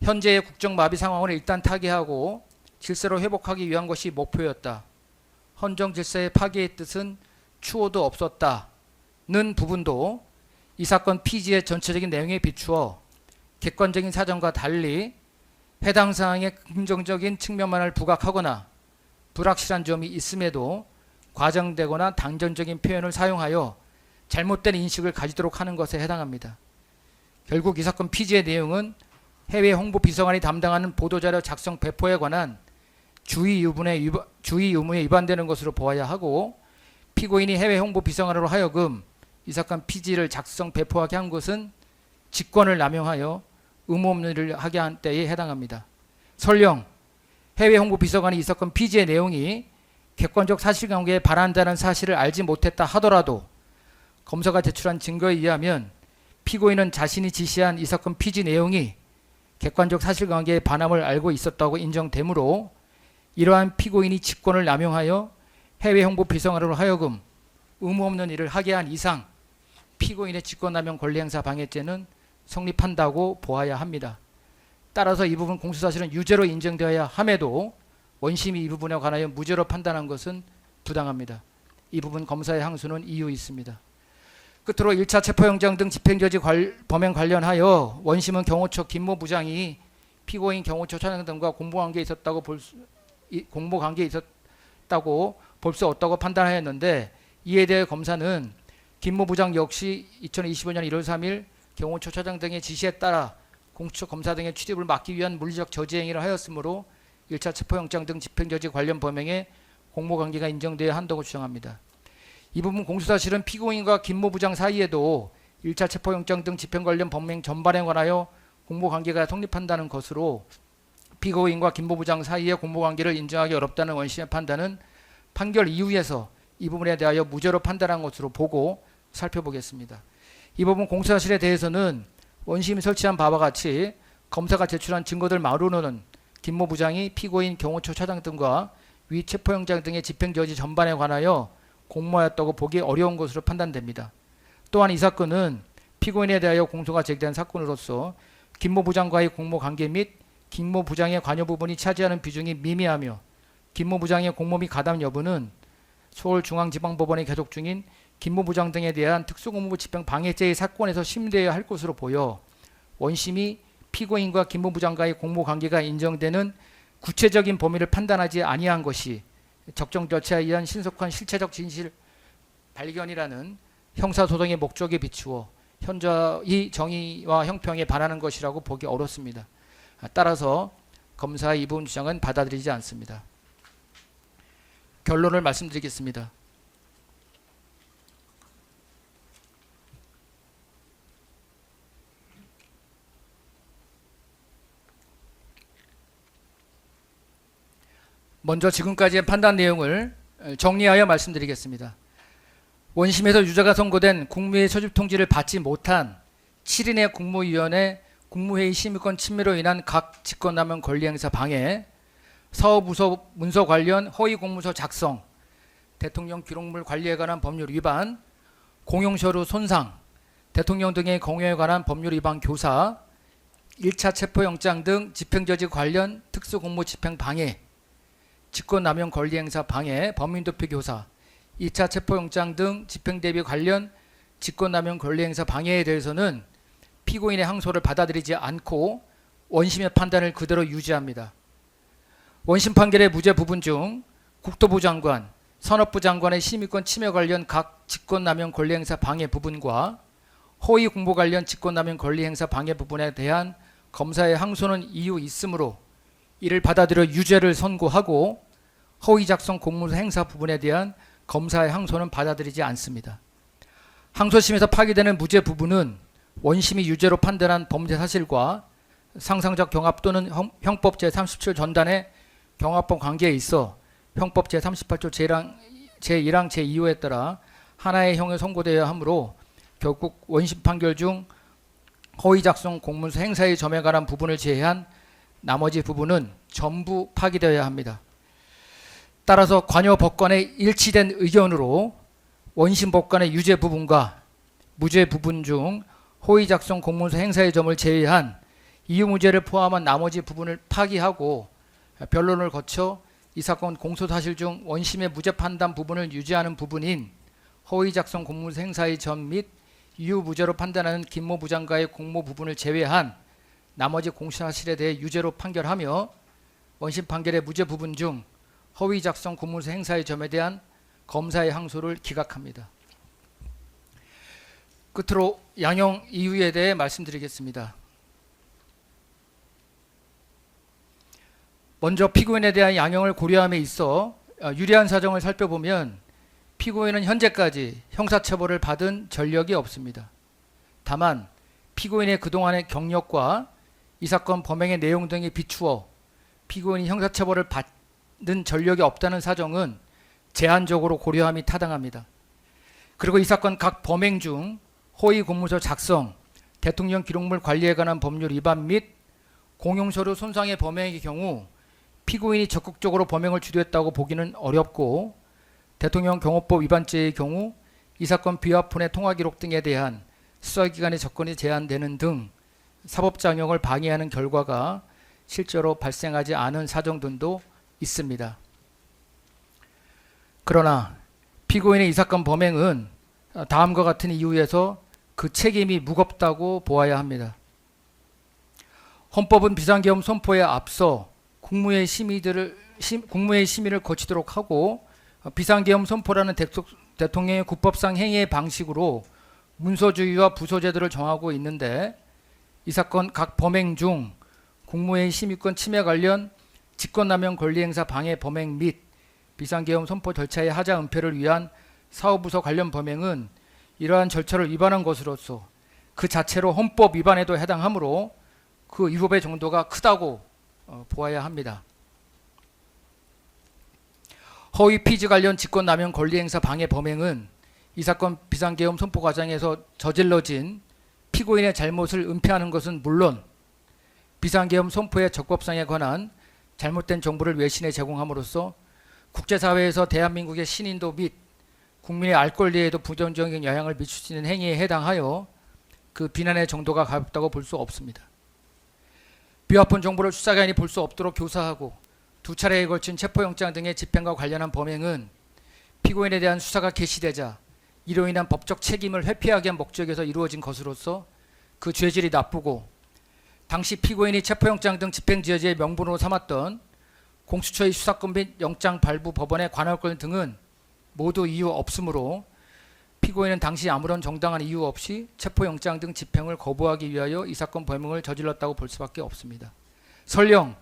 현재의 국정 마비 상황을 일단 타개하고 질서를 회복하기 위한 것이 목표였다. 헌정 질서의 파괴의 뜻은 추호도 없었다는 부분도 이 사건 피지의 전체적인 내용에 비추어 객관적인 사정과 달리 해당 사항의 긍정적인 측면만을 부각하거나 불확실한 점이 있음에도 과장되거나 단정적인 표현을 사용하여 잘못된 인식을 가지도록 하는 것에 해당합니다. 결국 이 사건 피지의 내용은 해외 홍보 비서관이 담당하는 보도자료 작성 배포에 관한 주의 의무에 위반되는 것으로 보아야 하고, 피고인이 해외 홍보 비서관으로 하여금 이 사건 피지를 작성 배포하게 한 것은 직권을 남용하여 의무 없는 일을 하게 한 때에 해당합니다. 설령 해외 홍보 비서관이 이 사건 피지의 내용이 객관적 사실관계에 반한다는 사실을 알지 못했다 하더라도 검사가 제출한 증거에 의하면 피고인은 자신이 지시한 이 사건 피지 내용이 객관적 사실관계의 반함을 알고 있었다고 인정되므로 이러한 피고인이 직권을 남용하여 해외 홍보 비서관으로 하여금 의무 없는 일을 하게 한 이상 피고인의 직권남용 권리행사 방해죄는 성립한다고 보아야 합니다. 따라서 이 부분 공수사실은 유죄로 인정되어야 함에도 원심이 이 부분에 관하여 무죄로 판단한 것은 부당합니다. 이 부분 검사의 항소는 이유 있습니다. 끝으로 1차 체포영장 등 집행저지 범행 관련하여 원심은 경호처 김모 부장이 피고인 경호처 차장 등과 공모관계에 있었다고 볼 수 없다고 판단하였는데, 이에 대해 검사는 김모 부장 역시 2025년 1월 3일 경호처 차장 등의 지시에 따라 공수처 검사 등의 출입을 막기 위한 물리적 저지 행위를 하였으므로 1차 체포영장 등 집행저지 관련 범행에 공모관계가 인정되어야 한다고 주장합니다. 이 부분 공수사실은 피고인과 김모 부장 사이에도 1차 체포영장 등 집행 관련 범행 전반에 관하여 공모관계가 성립한다는 것으로 피고인과 김모 부장 사이의 공모관계를 인정하기 어렵다는 원심의 판단은 판결 이후에서 이 부분에 대하여 무죄로 판단한 것으로 보고 살펴보겠습니다. 이 부분 공수사실에 대해서는 원심이 설치한 바와 같이 검사가 제출한 증거들 마루로는 김모 부장이 피고인 경호처 차장 등과 위 체포영장 등의 집행저지 전반에 관하여 공모하였다고 보기 어려운 것으로 판단됩니다. 또한 이 사건은 피고인에 대하여 공소가 제기된 사건으로서 김모 부장과의 공모관계 및 김모 부장의 관여 부분이 차지하는 비중이 미미하며 김모 부장의 공모 및 가담 여부는 서울중앙지방법원에 계속 중인 김모 부장 등에 대한 특수공무부 집행 방해죄의 사건에서 심리되어야 할 것으로 보여 원심이 피고인과 김모 부장과의 공모관계가 인정되는 구체적인 범위를 판단하지 아니한 것이 적정 절차에 의한 신속한 실체적 진실 발견이라는 형사소송의 목적에 비추어 현저히 정의와 형평에 반하는 것이라고 보기 어렵습니다. 따라서 검사의 이 부분 주장은 받아들이지 않습니다. 결론을 말씀드리겠습니다. 먼저 지금까지의 판단 내용을 정리하여 말씀드리겠습니다. 원심에서 유죄가 선고된 국무회의 소집통지를 받지 못한 7인의 국무위원회 국무회의 심의권 침해로 인한 각 직권남용 권리행사 방해, 사업부서 문서 관련 허위 공문서 작성, 대통령 기록물 관리에 관한 법률 위반, 공용서류 손상, 대통령 등의 공여에 관한 법률 위반 교사, 1차 체포영장 등 집행저지 관련 특수공모 집행 방해, 직권남용 권리행사 방해, 범인도피 교사, 2차 체포영장 등 집행대비 관련 직권남용 권리행사 방해에 대해서는 피고인의 항소를 받아들이지 않고 원심의 판단을 그대로 유지합니다. 원심 판결의 무죄 부분 중 국토부 장관, 산업부 장관의 심의권 침해 관련 각 직권남용 권리행사 방해 부분과 허위 공보 관련 직권남용 권리행사 방해 부분에 대한 검사의 항소는 이유 있으므로 이를 받아들여 유죄를 선고하고 허위 작성 공문서 행사 부분에 대한 검사의 항소는 받아들이지 않습니다. 항소심에서 파기되는 무죄 부분은 원심이 유죄로 판단한 범죄 사실과 상상적 경합 또는 형법 제37 전단의 경합법 관계에 있어 형법 제38조 제1항 제2호에 따라 하나의 형에 선고되어야 하므로 결국 원심 판결 중 허위 작성 공문서 행사의 점에 관한 부분을 제외한 나머지 부분은 전부 파기되어야 합니다. 따라서 관여 법관의 일치된 의견으로 원심 법관의 유죄 부분과 무죄 부분 중 허위 작성 공문서 행사의 점을 제외한 이유무죄를 포함한 나머지 부분을 파기하고 변론을 거쳐 이 사건 공소사실 중 원심의 무죄 판단 부분을 유지하는 부분인 허위 작성 공문서 행사의 점 및 이유무죄로 판단하는 김모 부장과의 공모 부분을 제외한 나머지 공소사실에 대해 유죄로 판결하며 원심 판결의 무죄 부분 중 허위 작성 공문서 행사의 점에 대한 검사의 항소를 기각합니다. 끝으로 양형 이유에 대해 말씀드리겠습니다. 먼저 피고인에 대한 양형을 고려함에 있어 유리한 사정을 살펴보면 피고인은 현재까지 형사처벌을 받은 전력이 없습니다. 다만 피고인의 그동안의 경력과 이 사건 범행의 내용 등에 비추어 피고인이 형사처벌을 받은 전력이 없다는 사정은 제한적으로 고려함이 타당합니다. 그리고 이 사건 각 범행 중 허위 공문서 작성, 대통령 기록물 관리에 관한 법률 위반 및 공용서류 손상의 범행의 경우 피고인이 적극적으로 범행을 주도했다고 보기는 어렵고 대통령 경호법 위반죄의 경우 이 사건 비화폰의 통화기록 등에 대한 수사기관의 접근이 제한되는 등 사법장형을 방해하는 결과가 실제로 발생하지 않은 사정 등도 있습니다. 그러나 피고인의 이 사건 범행은 다음과 같은 이유에서 그 책임이 무겁다고 보아야 합니다. 헌법은 비상계엄 선포에 앞서 국무회의 심의를 거치도록 하고 비상계엄 선포라는 대통령의 국법상 행위의 방식으로 문서주의와 부서제도를 정하고 있는데 이 사건 각 범행 중 국무회의 심의권 침해 관련 직권남용 권리행사 방해 범행 및 비상계엄 선포 절차의 하자 은폐를 위한 사후부서 관련 범행은 이러한 절차를 위반한 것으로서 그 자체로 헌법 위반에도 해당하므로 그 위법의 정도가 크다고 보아야 합니다. 허위 피지 관련 직권남용 권리행사 방해 범행은 이 사건 비상계엄 선포 과정에서 저질러진 피고인의 잘못을 은폐하는 것은 물론 비상계엄 선포의 적법성에 관한 잘못된 정보를 외신에 제공함으로써 국제사회에서 대한민국의 신인도 및 국민의 알 권리에도 부정적인 영향을 미칠 수 있는 행위에 해당하여 그 비난의 정도가 가볍다고 볼 수 없습니다. 비화폰 정보를 수사기관이 볼 수 없도록 교사하고 두 차례에 걸친 체포영장 등의 집행과 관련한 범행은 피고인에 대한 수사가 개시되자 이로 인한 법적 책임을 회피하기 위한 목적에서 이루어진 것으로서 그 죄질이 나쁘고 당시 피고인이 체포영장 등 집행지휘의 명분으로 삼았던 공수처의 수사권 및 영장 발부 법원의 관할권 등은 모두 이유 없으므로 피고인은 당시 아무런 정당한 이유 없이 체포영장 등 집행을 거부하기 위하여 이 사건 범행을 저질렀다고 볼 수밖에 없습니다. 설령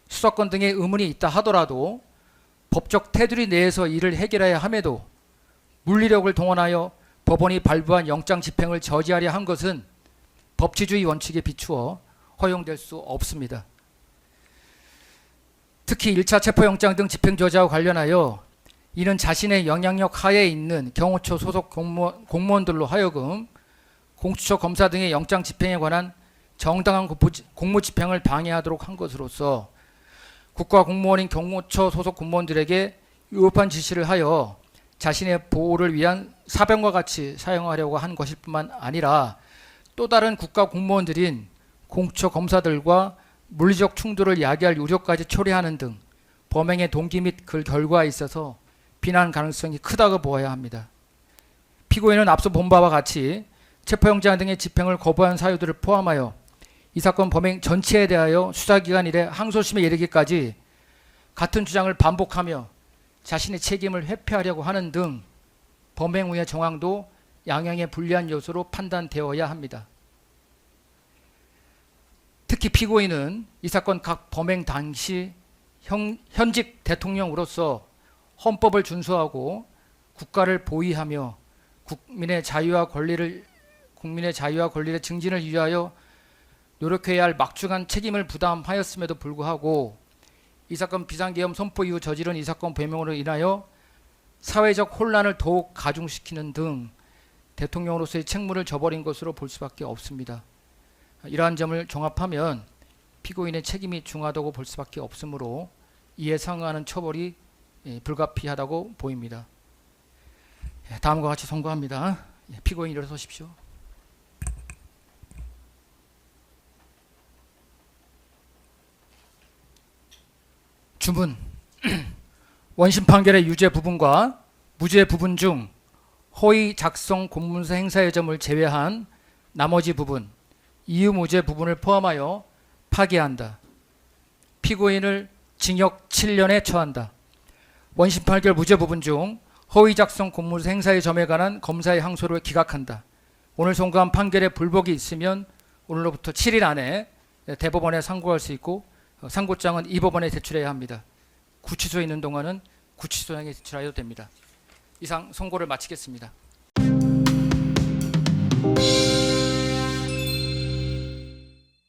수사권 등의 의문이 있다 하더라도 법적 테두리 내에서 이를 해결해야 함에도 물리력을 동원하여 법원이 발부한 영장 집행을 저지하려 한 것은 법치주의 원칙에 비추어 허용될 수 없습니다. 특히 1차 체포영장 등 집행저지와 관련하여 이는 자신의 영향력 하에 있는 경호처 소속 공무원들로 하여금 공수처 검사 등의 영장 집행에 관한 정당한 공무 집행을 방해하도록 한 것으로서 국가공무원인 경호처 소속 공무원들에게 위법한 지시를 하여 자신의 보호를 위한 사병과 같이 사용하려고 한 것일 뿐만 아니라 또 다른 국가공무원들인 공수처 검사들과 물리적 충돌을 야기할 우려까지 초래하는 등 범행의 동기 및 그 결과에 있어서 비난 가능성이 크다고 보아야 합니다. 피고인은 앞서 본 바와 같이 체포영장 등의 집행을 거부한 사유들을 포함하여 이 사건 범행 전체에 대하여 수사기관 이래 항소심에 이르기까지 같은 주장을 반복하며 자신의 책임을 회피하려고 하는 등 범행 후의 정황도 양형에 불리한 요소로 판단되어야 합니다. 특히 피고인은 이 사건 각 범행 당시 현직 대통령으로서 헌법을 준수하고 국가를 보위하며 국민의 자유와 권리를 증진을 위하여 노력해야 할 막중한 책임을 부담하였음에도 불구하고 이 사건 비상계엄 선포 이후 저지른 이 사건 범행으로 인하여 사회적 혼란을 더욱 가중시키는 등 대통령으로서의 책무를 저버린 것으로 볼 수밖에 없습니다. 이러한 점을 종합하면 피고인의 책임이 중하다고 볼 수밖에 없으므로 이에 상응하는 처벌이 불가피하다고 보입니다. 다음과 같이 선고합니다. 피고인 일어서십시오. 주문. 원심 판결의 유죄 부분과 무죄 부분 중 허위 작성 공문서 행사의 점을 제외한 나머지 부분, 이유무죄 부분을 포함하여 파기한다. 피고인을 징역 7년에 처한다. 원심 판결 무죄 부분 중 허위 작성 공문서 행사의 점에 관한 검사의 항소를 기각한다. 오늘 선고한 판결에 불복이 있으면 오늘로부터 7일 안에 대법원에 상고할 수 있고 상고장은 이 법원에 제출해야 합니다. 구치소에 있는 동안은 구치소장에 제출하여도 됩니다. 이상 선고를 마치겠습니다.